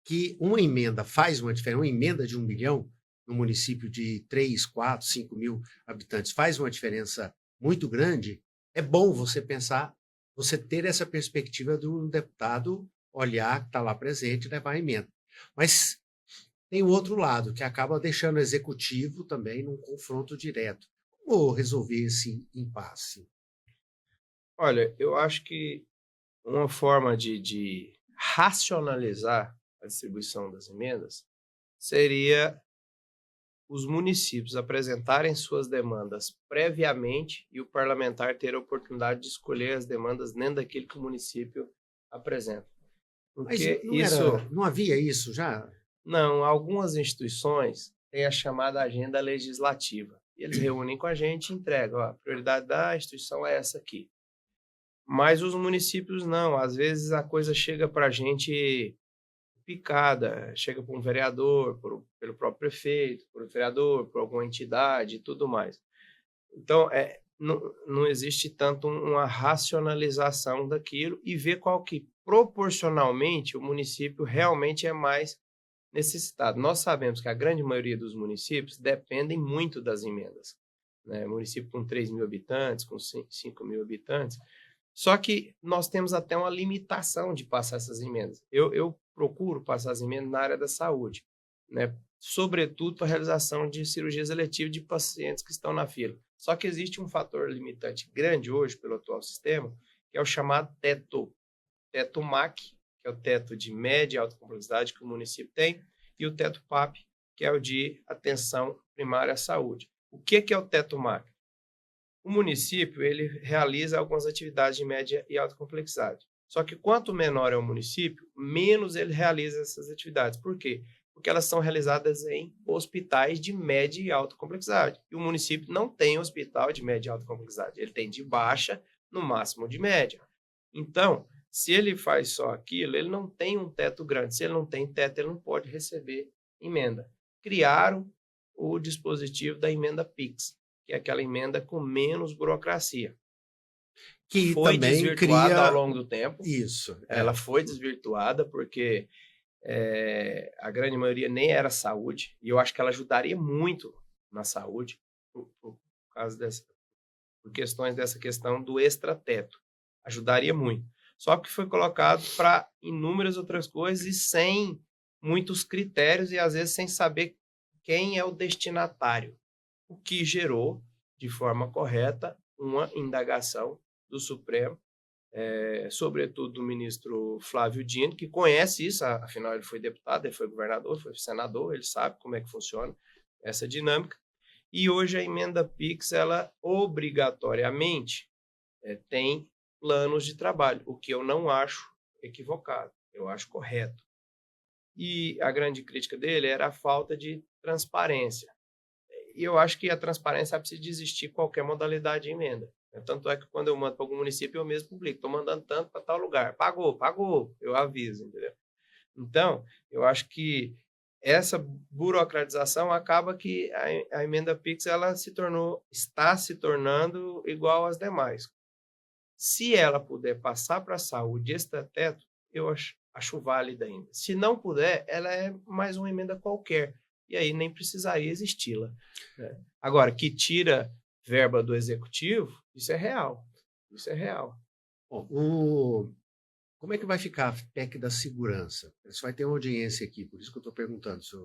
que uma emenda faz uma diferença, uma emenda de 1 milhão, no município de 3, 4, 5 mil habitantes, faz uma diferença muito grande, é bom você pensar, você ter essa perspectiva do deputado olhar que está lá presente e levar a emenda. Mas tem o outro lado, que acaba deixando o executivo também num confronto direto. Como resolver esse impasse? Olha, eu acho que uma forma de racionalizar a distribuição das emendas seria os municípios apresentarem suas demandas previamente e o parlamentar ter a oportunidade de escolher as demandas dentro daquilo que o município apresenta. Mas Porque isso, não havia isso já? não, algumas instituições têm a chamada agenda legislativa. E eles reúnem com a gente e entregam, ó, a prioridade da instituição é essa aqui. Mas os municípios não, às vezes a coisa chega para a gente picada, chega para um vereador, pelo próprio prefeito, por um vereador, por alguma entidade e tudo mais. Então, não existe tanto uma racionalização daquilo e ver qual que proporcionalmente o município realmente é mais necessitado. Nós sabemos que a grande maioria dos municípios dependem muito das emendas, né? Município com 3 mil habitantes, com 5 mil habitantes. Só que nós temos até uma limitação de passar essas emendas. Eu procuro passar as emendas na área da saúde, né? Sobretudo para a realização de cirurgias eletivas de pacientes que estão na fila. Só que existe um fator limitante grande hoje pelo atual sistema, que é o chamado teto MAC, que é o teto de média e alta complexidade que o município tem, e o teto PAP, que é o de atenção primária à saúde. O que é o teto MAC? O município ele realiza algumas atividades de média e alta complexidade. Só que quanto menor é o município, menos ele realiza essas atividades. Por quê? Porque elas são realizadas em hospitais de média e alta complexidade. E o município não tem hospital de média e alta complexidade. Ele tem de baixa, no máximo de média. Então, se ele faz só aquilo, ele não tem um teto grande. Se ele não tem teto, ele não pode receber emenda. Criaram o dispositivo da emenda PIX, que é aquela emenda com menos burocracia. Que foi também desvirtuada cria ao longo do tempo. isso. Ela foi desvirtuada porque a grande maioria nem era saúde, e eu acho que ela ajudaria muito na saúde por questões dessa questão do extrateto. Ajudaria muito. Só que foi colocado para inúmeras outras coisas e sem muitos critérios e às vezes sem saber quem é o destinatário, o que gerou, de forma correta, uma indagação do Supremo, sobretudo do ministro Flávio Dino, que conhece isso, afinal ele foi deputado, ele foi governador, foi senador, ele sabe como é que funciona essa dinâmica. E hoje a emenda PIX, ela obrigatoriamente tem planos de trabalho, o que eu não acho equivocado, eu acho correto. E a grande crítica dele era a falta de transparência. E eu acho que a transparência precisa de existir qualquer modalidade de emenda. Tanto é que quando eu mando para algum município, eu mesmo publico. Estou mandando tanto para tal lugar. Pagou, eu aviso, entendeu? Então, eu acho que essa burocratização acaba que a emenda PIX ela está se tornando igual às demais. Se ela puder passar para a saúde extrateto, eu acho válida ainda. Se não puder, ela é mais uma emenda qualquer. E aí nem precisaria existi-la. Agora, que tira verba do executivo, isso é real. Isso é real. Bom, como é que vai ficar a PEC da segurança? Isso vai ter uma audiência aqui, por isso que eu estou perguntando se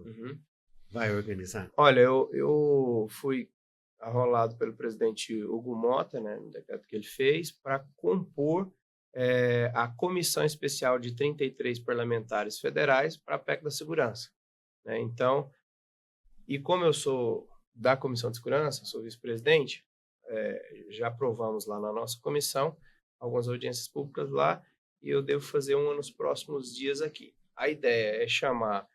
vai organizar. Olha, eu fui arrolado pelo presidente Hugo Mota, né, no decreto que ele fez, para compor a comissão especial de 33 parlamentares federais para a PEC da segurança. Né? Então, e como eu sou da Comissão de Segurança, sou vice-presidente, já aprovamos lá na nossa comissão algumas audiências públicas lá e eu devo fazer uma nos próximos dias aqui. A ideia é chamar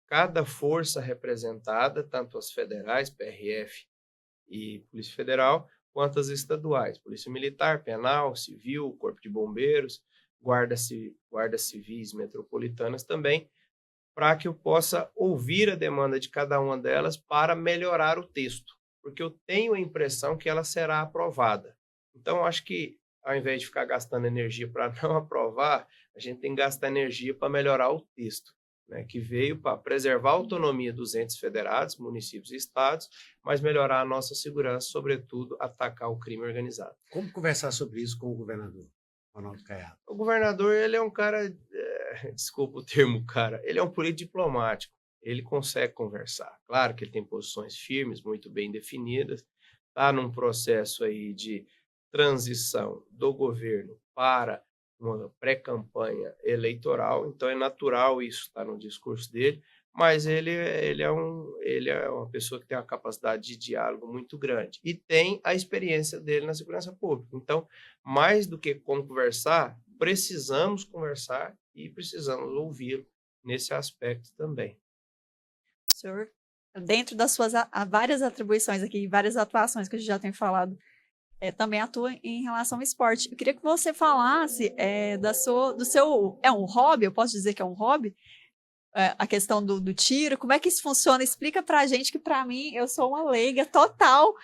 cada força representada, tanto as federais, PRF e Polícia Federal, quanto as estaduais, Polícia Militar, Penal, Civil, Corpo de Bombeiros, guardas civis metropolitanas também, para que eu possa ouvir a demanda de cada uma delas para melhorar o texto. porque eu tenho a impressão que ela será aprovada. Então, acho que, ao invés de ficar gastando energia para não aprovar, a gente tem que gastar energia para melhorar o texto, né, que veio para preservar a autonomia dos entes federados, municípios e estados, mas melhorar a nossa segurança, sobretudo, atacar o crime organizado. Como conversar sobre isso com o governador, Ronaldo Caiado? O governador, ele é um cara, desculpa o termo cara, ele é um político diplomático, ele consegue conversar. Claro que ele tem posições firmes, muito bem definidas, está num processo aí de transição do governo para uma pré-campanha eleitoral, então é natural isso estar no discurso dele, mas ele é uma pessoa que tem uma capacidade de diálogo muito grande e tem a experiência dele na segurança pública. Então, mais do que como conversar, precisamos conversar e precisamos ouvi-lo nesse aspecto também. Senhor, dentro das suas várias atribuições aqui, várias atuações que a gente já tem falado, também atua em relação ao esporte. Eu queria que você falasse do seu... É um hobby? Eu posso dizer que é um hobby? A questão do tiro, como é que isso funciona? Explica pra gente, que pra mim, eu sou uma leiga total.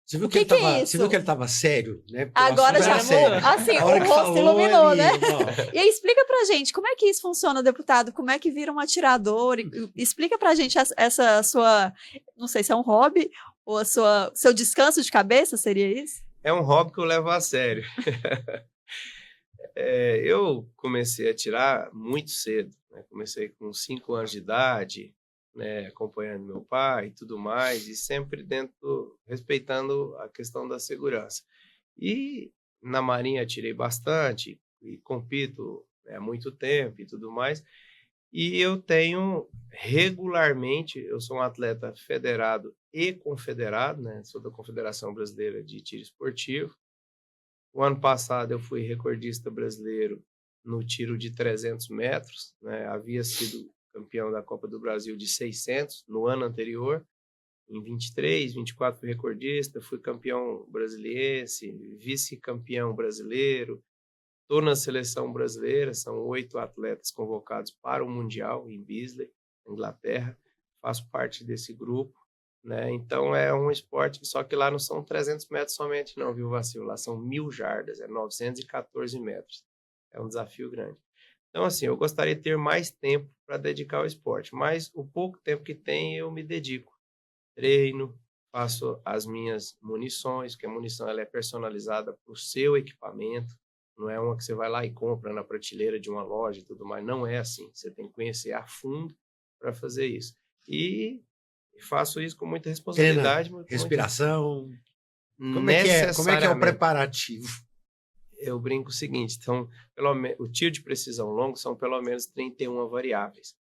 Você viu O que ele que é tava, isso? você viu que ele estava sério, né? Porque o Agora assunto já era sério. mudou. Assim, A hora o que rosto falou, iluminou, ele- né? Ó, E aí, explica pra gente, como é que isso funciona, deputado? Como é que vira um atirador? Explica pra gente essa sua, não sei se é um hobby, ou seu descanso de cabeça, seria isso? É um hobby que eu levo a sério. Eu comecei a atirar muito cedo, né? Comecei com 5 anos de idade, né? Acompanhando meu pai e tudo mais, e sempre respeitando a questão da segurança. E na Marinha atirei bastante, e compito, né, há muito tempo e tudo mais, e eu tenho regularmente, eu sou um atleta federado e confederado, né? Sou da Confederação Brasileira de Tiro Esportivo. O ano passado eu fui recordista brasileiro no tiro de 300 metros, né? Havia sido campeão da Copa do Brasil de 600 no ano anterior. Em 23, 24 fui recordista, fui campeão brasiliense, vice-campeão brasileiro. Estou na seleção brasileira, são 8 atletas convocados para o Mundial em Bisley, na Inglaterra. Faço parte desse grupo, né? Então é um esporte, só que lá não são 300 metros somente não, viu, Vacil? Lá são 1.000 jardas, 914 metros. É um desafio grande. Então, assim, eu gostaria de ter mais tempo para dedicar ao esporte, mas o pouco tempo que tem eu me dedico. Treino, faço as minhas munições, que a munição ela é personalizada para o seu equipamento, não é uma que você vai lá e compra na prateleira de uma loja e tudo mais, não é assim. Você tem que conhecer a fundo para fazer isso. E faço isso com muita responsabilidade. treina, respiração. Como é que é o Necessariamente. preparativo? Eu brinco o seguinte, então, o tiro de precisão longo são pelo menos 31 variáveis.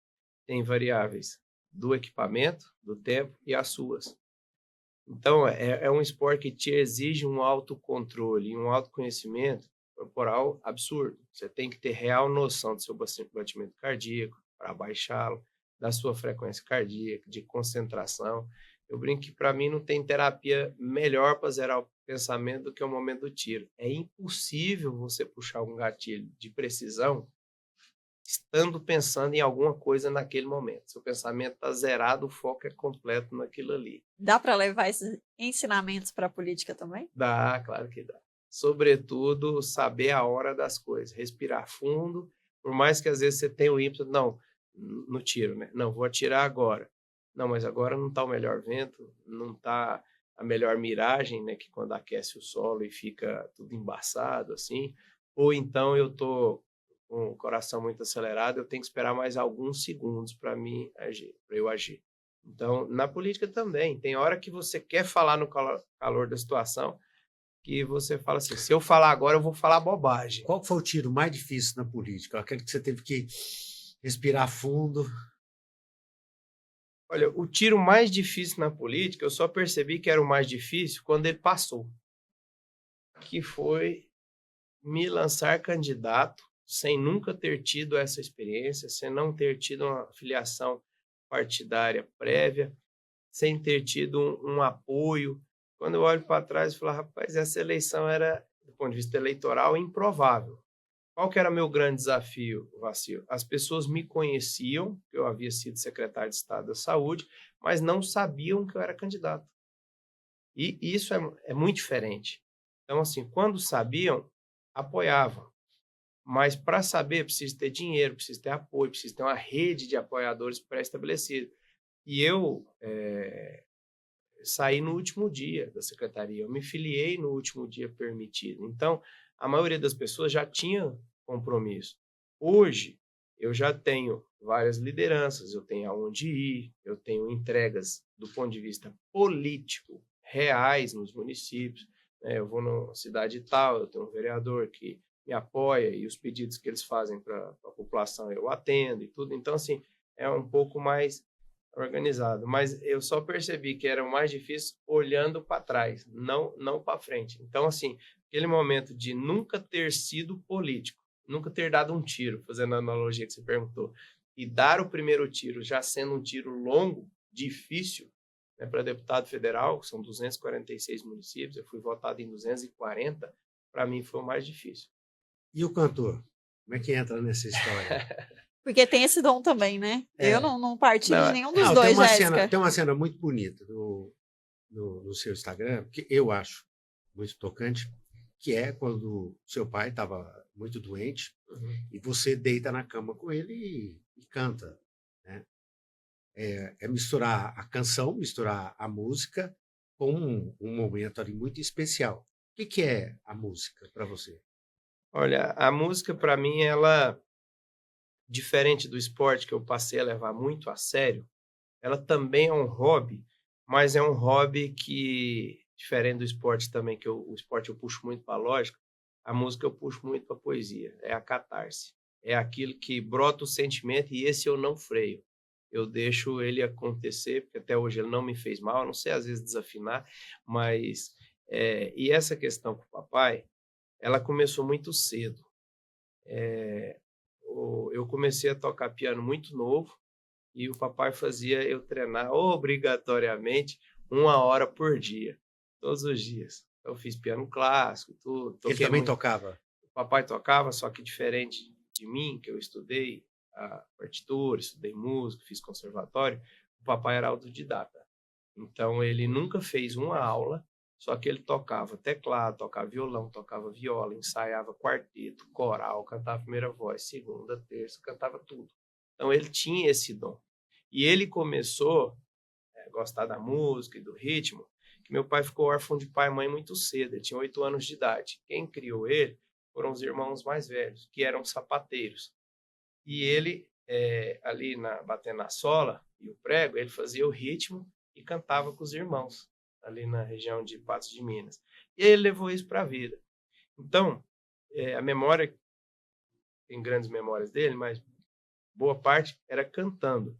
Tem variáveis do equipamento, do tempo e as suas. Então, é um esporte que te exige um autocontrole e um autoconhecimento corporal absurdo. Você tem que ter real noção do seu batimento cardíaco para baixá-lo, da sua frequência cardíaca, de concentração. Eu brinco que, para mim, não tem terapia melhor para zerar o pensamento do que o momento do tiro. É impossível você puxar um gatilho de precisão estando pensando em alguma coisa naquele momento. Seu pensamento está zerado, o foco é completo naquilo ali. Dá para levar esses ensinamentos para a política também? Dá, claro que dá. Sobretudo, saber a hora das coisas, respirar fundo, por mais que às vezes você tenha o ímpeto, não, no tiro, né? Não, vou atirar agora. Não, mas agora não está o melhor vento, não está a melhor miragem, né? Que quando aquece o solo e fica tudo embaçado, assim. Ou então eu estou com o coração muito acelerado, eu tenho que esperar mais alguns segundos para eu agir. Então, na política também, tem hora que você quer falar no calor da situação, que você fala assim, se eu falar agora, eu vou falar bobagem. Qual foi o tiro mais difícil na política? Aquele que você teve que respirar fundo? Olha, o tiro mais difícil na política, eu só percebi que era o mais difícil quando ele passou. Que foi me lançar candidato sem nunca ter tido essa experiência, sem não ter tido uma filiação partidária prévia, sem ter tido um apoio. Quando eu olho para trás, eu falo, rapaz, essa eleição era, do ponto de vista eleitoral, improvável. Qual que era meu grande desafio, Vacil? As pessoas me conheciam, eu havia sido secretário de Estado da Saúde, mas não sabiam que eu era candidato. E isso é muito diferente. Então, assim, quando sabiam, apoiavam. Mas para saber, precisa ter dinheiro, precisa ter apoio, precisa ter uma rede de apoiadores pré-estabelecida. E eu saí no último dia da secretaria, eu me filiei no último dia permitido. Então, a maioria das pessoas já tinha compromisso. Hoje, eu já tenho várias lideranças, eu tenho aonde ir, eu tenho entregas do ponto de vista político reais nos municípios. Né? Eu vou na cidade tal, eu tenho um vereador que me apoia e os pedidos que eles fazem para a população eu atendo e tudo. Então, assim, é um pouco mais organizado. Mas eu só percebi que era o mais difícil olhando para trás, não para frente. Então, assim, aquele momento de nunca ter sido político, nunca ter dado um tiro, fazendo a analogia que você perguntou, e dar o primeiro tiro já sendo um tiro longo, difícil, né, para deputado federal, são 246 municípios, eu fui votado em 240, para mim foi o mais difícil. E o cantor? Como é que entra nessa história? Porque tem esse dom também, né? É. Eu não partilho de nenhum dos Não, dois, Jéssica. tem uma cena muito bonita no seu Instagram, que eu acho muito tocante, que é quando seu pai estava muito doente e você deita na cama com ele e canta. Né? É misturar a canção, misturar a música com um momento ali muito especial. O que é a música para você? Olha, a música para mim, ela, diferente do esporte que eu passei a levar muito a sério, ela também é um hobby, mas é um hobby que, diferente do esporte também, que o esporte eu puxo muito para a lógica, a música eu puxo muito para a poesia, é a catarse. É aquilo que brota o sentimento e esse eu não freio. Eu deixo ele acontecer, porque até hoje ele não me fez mal, eu não sei às vezes desafinar, mas... e essa questão com o papai, ela começou muito cedo. Eu comecei a tocar piano muito novo e o papai fazia eu treinar obrigatoriamente 1 hora por dia, todos os dias. Eu fiz piano clássico, tudo. Ele também tocava? O papai tocava, só que diferente de mim, que eu estudei a partitura, estudei música, fiz conservatório, o papai era autodidata. Então, ele nunca fez uma aula, só que ele tocava teclado, tocava violão, tocava viola, ensaiava quarteto, coral, cantava primeira voz, segunda, terça, cantava tudo. Então, ele tinha esse dom. E ele começou a gostar da música e do ritmo, que meu pai ficou órfão de pai e mãe muito cedo, ele tinha 8 anos de idade. Quem criou ele foram os irmãos mais velhos, que eram sapateiros. E ele, ali batendo na sola e o prego, ele fazia o ritmo e cantava com os irmãos, ali na região de Patos de Minas. E ele levou isso para a vida. Então, a memória, tem grandes memórias dele, mas boa parte era cantando.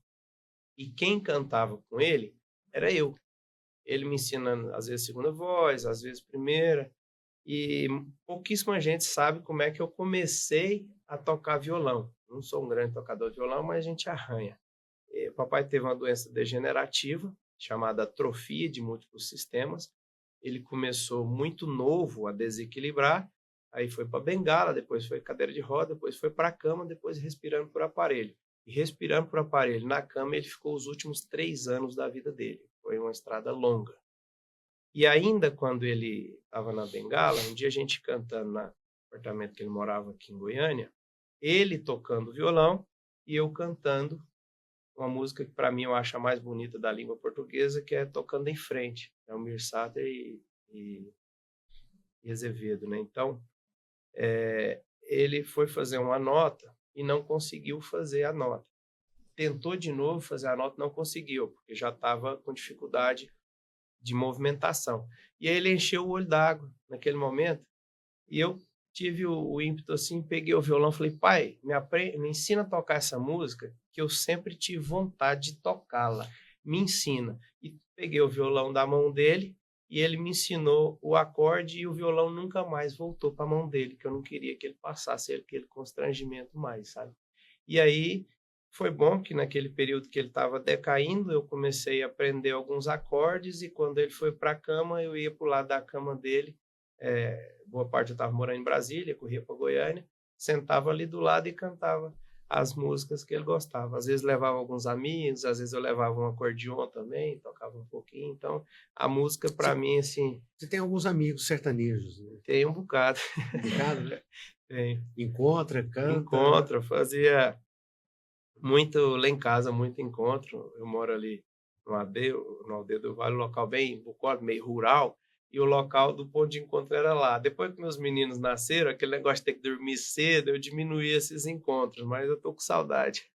E quem cantava com ele era eu. Ele me ensinando, às vezes, segunda voz, às vezes primeira. E pouquíssima gente sabe como é que eu comecei a tocar violão. Não sou um grande tocador de violão, mas a gente arranha. O papai teve uma doença degenerativa, chamada atrofia de múltiplos sistemas. Ele começou muito novo a desequilibrar, aí foi para bengala, depois foi cadeira de roda, depois foi para a cama, depois respirando por aparelho. E respirando por aparelho na cama, ele ficou os últimos 3 anos da vida dele. Foi uma estrada longa. E ainda quando ele estava na bengala, um dia a gente cantando no apartamento que ele morava aqui em Goiânia, ele tocando violão e eu cantando uma música que para mim eu acho a mais bonita da língua portuguesa, que é Tocando em Frente, é o Mir Sater e Azevedo, né? Então, ele foi fazer uma nota e não conseguiu fazer a nota. Tentou de novo fazer a nota, não conseguiu, porque já estava com dificuldade de movimentação. E aí ele encheu o olho d'água naquele momento e eu tive o ímpeto assim, peguei o violão e falei, pai, me ensina a tocar essa música que eu sempre tive vontade de tocá-la, me ensina. E peguei o violão da mão dele e ele me ensinou o acorde e o violão nunca mais voltou para a mão dele, que eu não queria que ele passasse aquele constrangimento mais, sabe? E aí foi bom que naquele período que ele estava decaindo, eu comecei a aprender alguns acordes e quando ele foi para a cama, eu ia para o lado da cama dele. Boa parte eu estava morando em Brasília, corria para Goiânia, sentava ali do lado e cantava as músicas que ele gostava. Às vezes levava alguns amigos, às vezes eu levava um acordeon também, tocava um pouquinho. Então, a música para mim, assim... Você tem alguns amigos sertanejos, né? Tem um bocado. Um bocado, né? Tem. Encontra, canta. Encontro, fazia muito lá em casa, muito encontro. Eu moro ali no Aldeia do Vale, um local bem bucólico, meio rural, e o local do ponto de encontro era lá. Depois que meus meninos nasceram, aquele negócio de ter que dormir cedo, eu diminuí esses encontros, mas eu tô com saudade.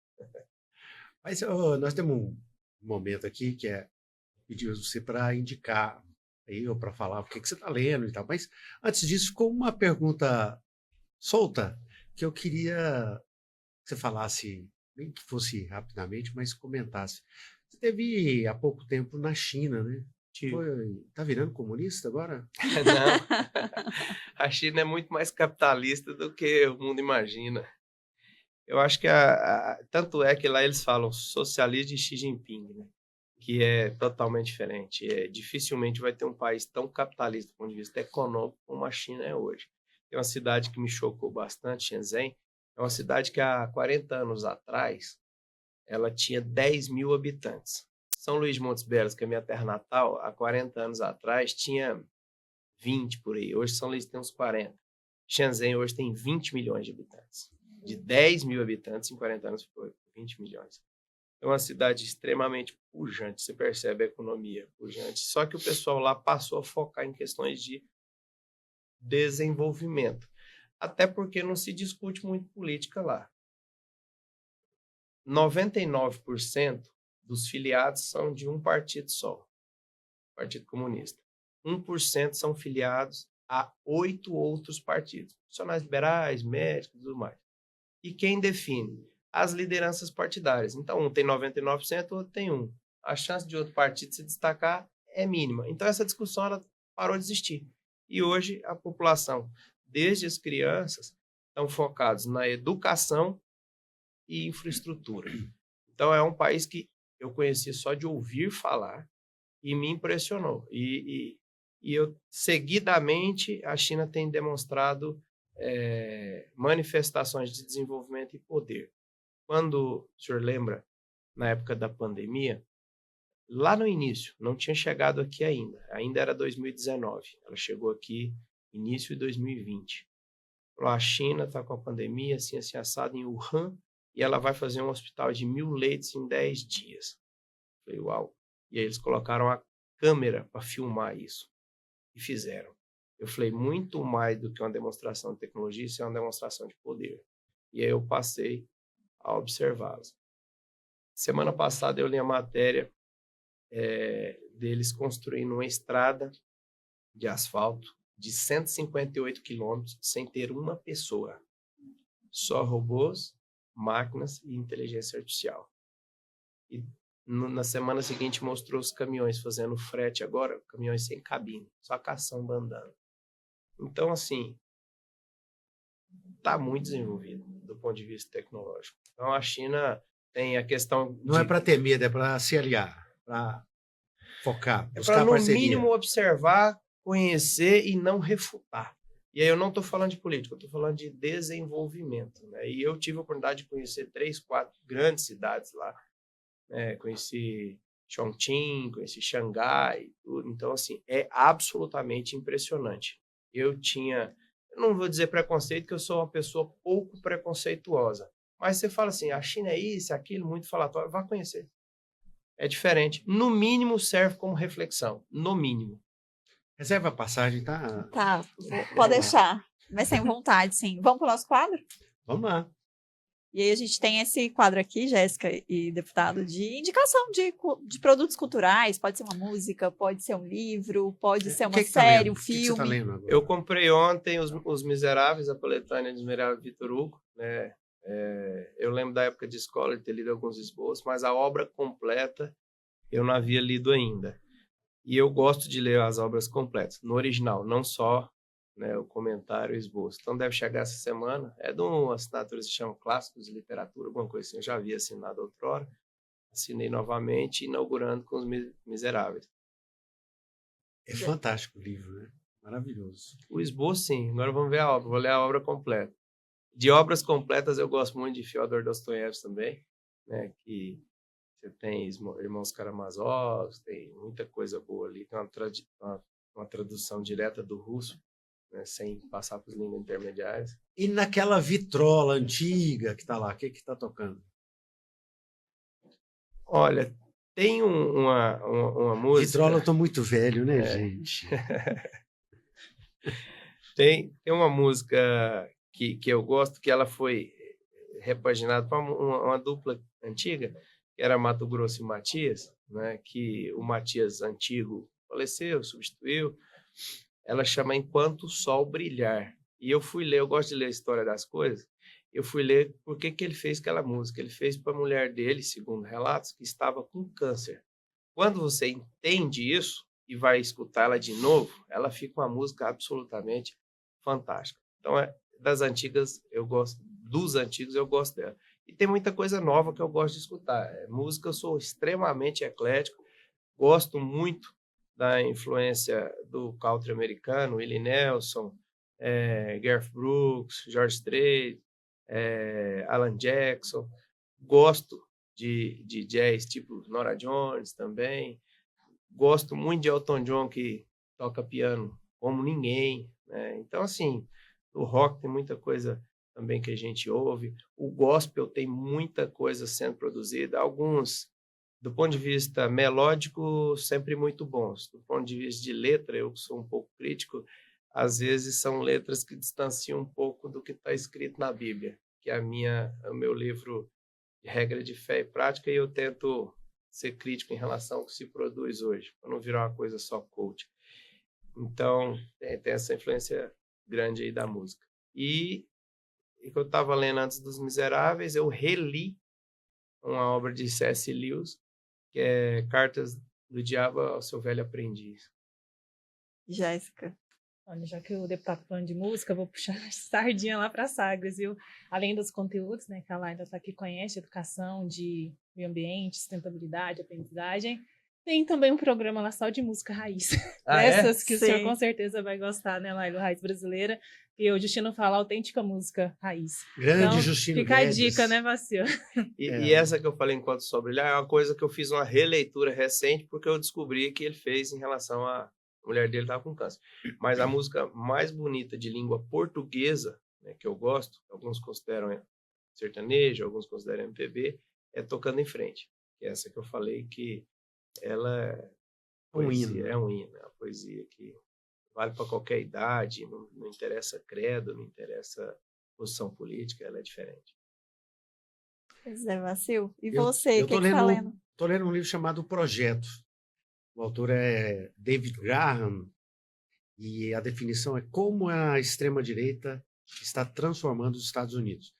Mas nós temos um momento aqui que é pedir você para indicar aí, ou para falar o que você está lendo e tal. Mas antes disso, ficou uma pergunta solta que eu queria que você falasse, nem que fosse rapidamente, mas comentasse. Você esteve há pouco tempo na China, né? Tá virando comunista agora? Não, a China é muito mais capitalista do que o mundo imagina. Eu acho que tanto é que lá eles falam socialismo de Xi Jinping, né? Que é totalmente diferente. Dificilmente vai ter um país tão capitalista do ponto de vista econômico como a China é hoje. Tem uma cidade que me chocou bastante, Shenzhen. É uma cidade que há 40 anos atrás ela tinha 10 mil habitantes. São Luís de Montes Belos, que é minha terra natal, há 40 anos atrás tinha 20 por aí. Hoje São Luís tem uns 40. Shenzhen hoje tem 20 milhões de habitantes. De 10 mil habitantes, em 40 anos foi 20 milhões. É uma cidade extremamente pujante, você percebe a economia pujante. Só que o pessoal lá passou a focar em questões de desenvolvimento. Até porque não se discute muito política lá. 99% dos filiados são de um partido só, Partido Comunista. 1% são filiados a 8 outros partidos, profissionais liberais, médicos e tudo mais. E quem define? As lideranças partidárias. Então, um tem 99%, o outro tem 1%. A chance de outro partido se destacar é mínima. Então, essa discussão ela parou de existir. E hoje, a população, desde as crianças, estão focados na educação e infraestrutura. Então, é um país que eu conheci só de ouvir falar e me impressionou. E eu, seguidamente, a China tem demonstrado manifestações de desenvolvimento e poder. Quando o senhor lembra, na época da pandemia, lá no início, não tinha chegado aqui ainda era 2019, ela chegou aqui início de 2020. A China está com a pandemia, assim, assado em Wuhan, e ela vai fazer um hospital de 1.000 leitos em 10 dias. Eu falei, uau! E aí eles colocaram a câmera para filmar isso, e fizeram. Eu falei, muito mais do que uma demonstração de tecnologia, isso é uma demonstração de poder. E aí eu passei a observá-los. Semana passada eu li a matéria deles construindo uma estrada de asfalto de 158 quilômetros sem ter uma pessoa. Só robôs, máquinas e inteligência artificial. E na semana seguinte mostrou os caminhões fazendo frete agora, caminhões sem cabine, só caçamba andando. Então, assim, está muito desenvolvido do ponto de vista tecnológico. Então, a China tem a questão... Não é para ter medo, é para se aliar, para focar, buscar para, no parceria. mínimo, observar, conhecer e não refutar. E aí eu não estou falando de política, eu estou falando de desenvolvimento. Né? E eu tive a oportunidade de conhecer 3, 4 grandes cidades lá. Conheci Chongqing, conheci Xangai, tudo. Então, assim, é absolutamente impressionante. Eu não vou dizer preconceito, que eu sou uma pessoa pouco preconceituosa. Mas você fala assim, a China é isso, aquilo, muito falatório, vá conhecer. É diferente. No mínimo, serve como reflexão. No mínimo. Reserva a passagem, tá? Tá, pode deixar. Mas sem vontade, sim. Vamos para o nosso quadro? Vamos lá. E aí a gente tem esse quadro aqui, Jéssica e deputado, de indicação de produtos culturais. Pode ser uma música, pode ser um livro, pode ser uma série, um filme. O que você tá lendo agora? Eu comprei ontem Os Miseráveis, a coletânea dos Miseráveis de Victor Hugo. Né? Eu lembro da época de escola de ter lido alguns esboços, mas a obra completa eu não havia lido ainda. E eu gosto de ler as obras completas, no original, não só, né, o comentário e o esboço. Então deve chegar essa semana. É de uma assinatura que se chama Clássicos de Literatura, alguma coisa assim. Eu já havia assinado outrora. Assinei novamente, inaugurando com Os Miseráveis. É fantástico o livro, né? Maravilhoso. O esboço, sim. Agora vamos ver a obra. Vou ler a obra completa. De obras completas, eu gosto muito de Fyodor Dostoiévski também, né? Que você tem Irmãos Karamazov, tem muita coisa boa ali. Tem uma tradução direta do russo, né? Sem passar por línguas intermediárias. E naquela vitrola antiga que está lá, o que está tocando? Olha, tem uma música... Vitrola, eu estou muito velho, né, gente? Tem uma música que eu gosto, que ela foi repaginada para uma dupla antiga, que era Mato Grosso e Matias, né? Que o Matias antigo faleceu, substituiu. Ela chama Enquanto o Sol Brilhar. E eu fui ler, eu gosto de ler a história das coisas, eu fui ler por que ele fez aquela música. Ele fez para a mulher dele, segundo relatos, que estava com câncer. Quando você entende isso e vai escutá-la de novo, ela fica uma música absolutamente fantástica. Então, das antigas, eu gosto, dos antigos, eu gosto dela. E tem muita coisa nova que eu gosto de escutar. Música, eu sou extremamente eclético, gosto muito da influência do country americano, Willie Nelson, Garth Brooks, George Strait, Alan Jackson. Gosto de jazz, tipo Nora Jones também. Gosto muito de Elton John, que toca piano como ninguém, né? Então, assim, no rock tem muita coisa também que a gente ouve. O gospel tem muita coisa sendo produzida. Alguns, do ponto de vista melódico, sempre muito bons. Do ponto de vista de letra, eu sou um pouco crítico, às vezes são letras que distanciam um pouco do que está escrito na Bíblia, que é o meu livro de regra de fé e prática, e eu tento ser crítico em relação ao que se produz hoje, para não virar uma coisa só coach. Então, tem essa influência grande aí da música. E que eu estava lendo antes dos Miseráveis, eu reli uma obra de C.S. Lewis, que é Cartas do Diabo ao Seu Velho Aprendiz. Jéssica. Olha, já que o deputado está falando de música, eu vou puxar a sardinha lá para Sagres, viu? Além dos conteúdos, né, que a Laila está aqui, conhece, educação de meio ambiente, sustentabilidade, aprendizagem, tem também um programa lá só de música raiz. Essas que o senhor com certeza vai gostar, né, Laila? Raiz brasileira. E o Justino fala autêntica música raiz. Grande então, Justino fica Guedes. a dica, né, Vacil? E essa que eu falei Enquanto Sol Brilhar é uma coisa que eu fiz uma releitura recente, porque eu descobri que ele fez em relação a mulher dele estava com câncer. Mas a música mais bonita de língua portuguesa, né, que eu gosto, alguns consideram sertanejo, alguns consideram MPB, é Tocando em Frente. Que é essa que eu falei que ela é poesia, é um hino, é uma poesia que vale para qualquer idade, não interessa credo, não interessa posição política, ela é diferente. Pois é, Vacil. E você, o que está lendo? Estou lendo um livro chamado O Projeto. O autor é David Graham, e a definição é como a extrema-direita está transformando os Estados Unidos.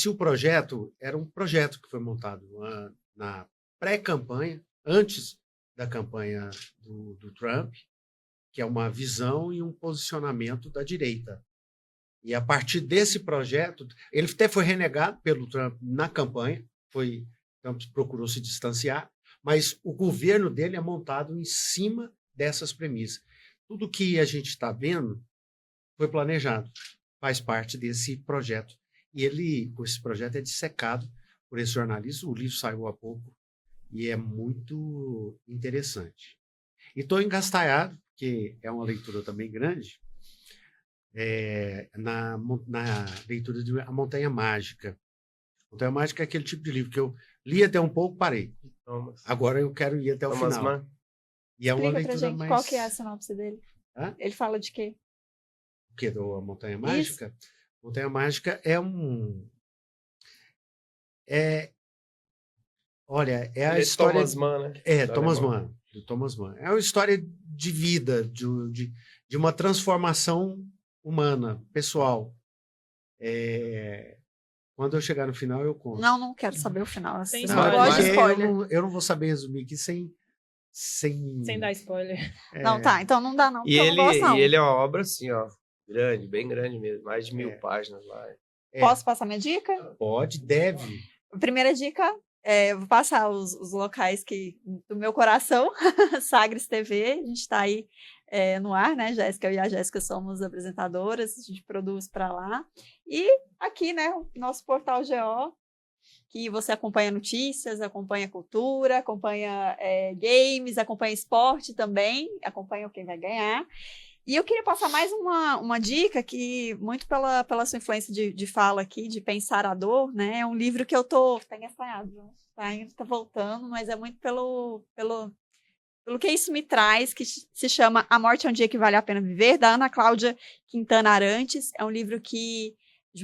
O projeto era um projeto que foi montado na pré-campanha, antes da campanha do Trump, que é uma visão e um posicionamento da direita. E a partir desse projeto, ele até foi renegado pelo Trump na campanha, Trump procurou se distanciar, mas o governo dele é montado em cima dessas premissas. Tudo que a gente está vendo foi planejado, faz parte desse projeto. E esse projeto é dissecado por esse jornalista, o livro saiu há pouco, e é muito interessante. E estou engastalhado, porque é uma leitura também grande, na leitura de A Montanha Mágica. A Montanha Mágica é aquele tipo de livro que eu li até um pouco, parei. Agora eu quero ir até o final. Mann. E é uma Explica leitura pra gente mais... qual que é a sinopse dele. Hã? Ele fala de quê? O quê? A Montanha Mágica? Isso. Montanha Mágica é olha, é a história... Thomas Mann, né? Do Thomas Mann. É uma história de vida, de uma transformação humana, pessoal. Quando eu chegar no final, eu conto. Não quero saber o final. Sem spoiler. Eu não vou saber resumir aqui sem dar spoiler. Não, tá. Então não dá, não. E ele é uma obra assim, ó, grande, bem grande mesmo. Mais de 1000 páginas lá. Posso passar minha dica? Pode, deve. A primeira dica, vou passar os locais do meu coração, Sagres TV. A gente está aí no ar, né? Jéssica, eu e a Jéssica somos apresentadoras, a gente produz para lá. E aqui, né, o nosso portal GO, que você acompanha notícias, acompanha cultura, acompanha games, acompanha esporte também, acompanha Quem Vai Ganhar. E eu queria passar mais uma dica que, muito pela sua influência de fala aqui, de pensar a dor, né? É um livro que eu tá engastanhado, tá indo, tá voltando, mas é muito pelo que isso me traz, que se chama A Morte é um Dia que Vale a Pena Viver, da Ana Cláudia Quintana Arantes. É um livro de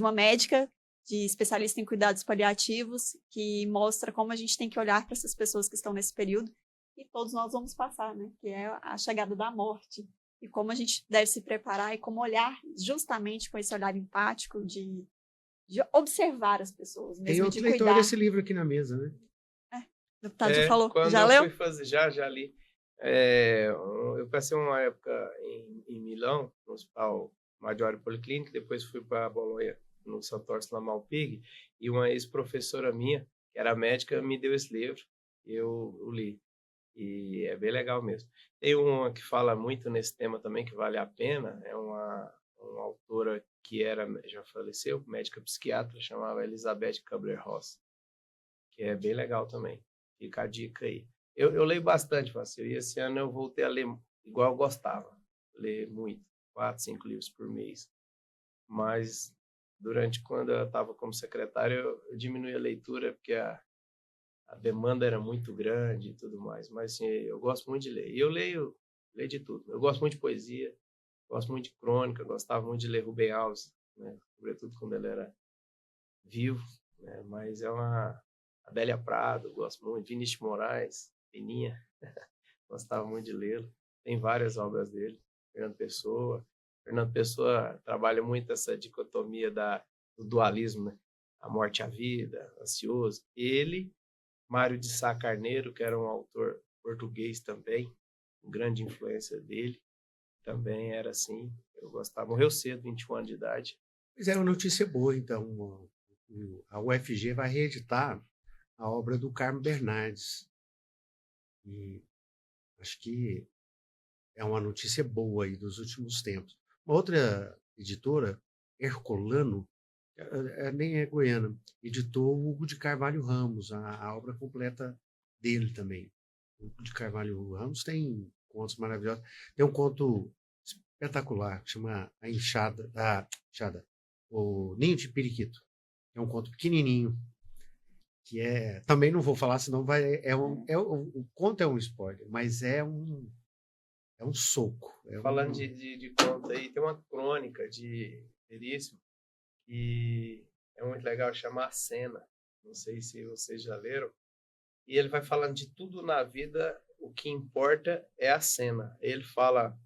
uma médica, de especialista em cuidados paliativos, que mostra como a gente tem que olhar para essas pessoas que estão nesse período, e todos nós vamos passar, né? Que é a chegada da morte. E como a gente deve se preparar e como olhar justamente com esse olhar empático de observar as pessoas, mesmo Tem outro de leitor cuidar. desse livro aqui na mesa, né? O deputado já falou, quando já eu leu? fui fazer, já li. Eu passei uma época em Milão, no Hospital Maggiore Policlinico, depois fui para Bolonha, no Sant'Orso La Malpighi, e uma ex-professora minha, que era médica, me deu esse livro, e eu li. E é bem legal mesmo. Tem uma que fala muito nesse tema também, que vale a pena, é uma autora que já faleceu, médica psiquiatra, chamava Elizabeth Kubler-Ross, que é bem legal também. Fica a dica aí. Eu leio bastante, Marcelo, e esse ano eu voltei a ler igual eu gostava. Ler muito, 4, 5 livros por mês. Mas quando eu estava como secretário, eu diminui a leitura, porque a demanda era muito grande e tudo mais. Mas assim, eu gosto muito de ler. E eu leio de tudo. Eu gosto muito de poesia, gosto muito de crônica, gostava muito de ler Rubem Alves, né? Sobretudo quando ele era vivo, né? Mas a Adélia Prado, gosto muito, Vinícius de Moraes, Peninha, gostava muito de lê-lo. Tem várias obras dele. Fernando Pessoa trabalha muito essa dicotomia do dualismo, né? A morte e a vida, ansioso. Ele, Mário de Sá Carneiro, que era um autor português também, grande influência dele, também era assim. Eu gostava. Morreu cedo, 21 anos de idade. Mas é uma notícia boa, então. A UFG vai reeditar a obra do Carmo Bernardes. E acho que é uma notícia boa aí dos últimos tempos. Uma outra editora, Herculano, nem é goiana, editou o Hugo de Carvalho Ramos, a obra completa dele também. O Hugo de Carvalho Ramos tem contos maravilhosos. Tem um conto espetacular, que chama O Ninho de Periquito. É um conto pequenininho, que também não vou falar, senão o conto é um spoiler, mas é um soco. Falando de conto aí, tem uma crônica de Veríssimo que é muito legal, chama A Cena. Não sei se vocês já leram. E ele vai falando de tudo na vida, o que importa é a cena. Ele fala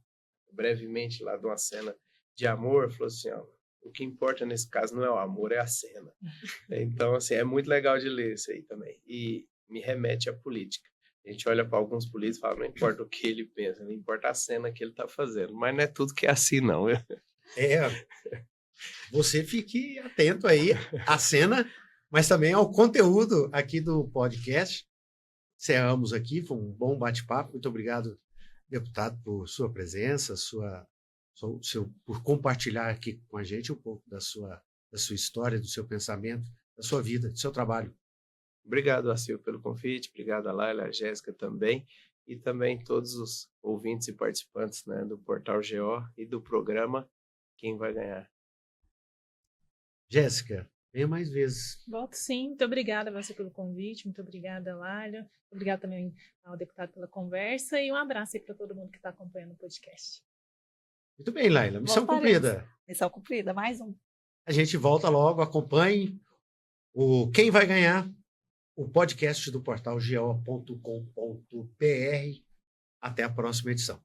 brevemente lá de uma cena de amor, falou assim, ó, o que importa nesse caso não é o amor, é a cena. Então, assim, é muito legal de ler isso aí também. E me remete à política. A gente olha para alguns políticos e fala, não importa o que ele pensa, não importa a cena que ele está fazendo. Mas não é tudo que é assim, não. Você fique atento aí à cena, mas também ao conteúdo aqui do podcast. Encerramos aqui, foi um bom bate-papo. Muito obrigado, deputado, por sua presença, por compartilhar aqui com a gente um pouco da sua história, do seu pensamento, da sua vida, do seu trabalho. Obrigado, Arcil, pelo convite. Obrigado a Laila, a Jéssica também. E também todos os ouvintes e participantes, né, do Portal GO e do programa Quem Vai Ganhar. Jéssica, venha mais vezes. Volto sim. Muito obrigada a você pelo convite. Muito obrigada, Laila. Obrigada também ao deputado pela conversa. E um abraço aí para todo mundo que está acompanhando o podcast. Muito bem, Laila. Missão cumprida. Missão cumprida, mais um. A gente volta logo. Acompanhe o Quem Vai Ganhar, o podcast do portal go.com.br. Até a próxima edição.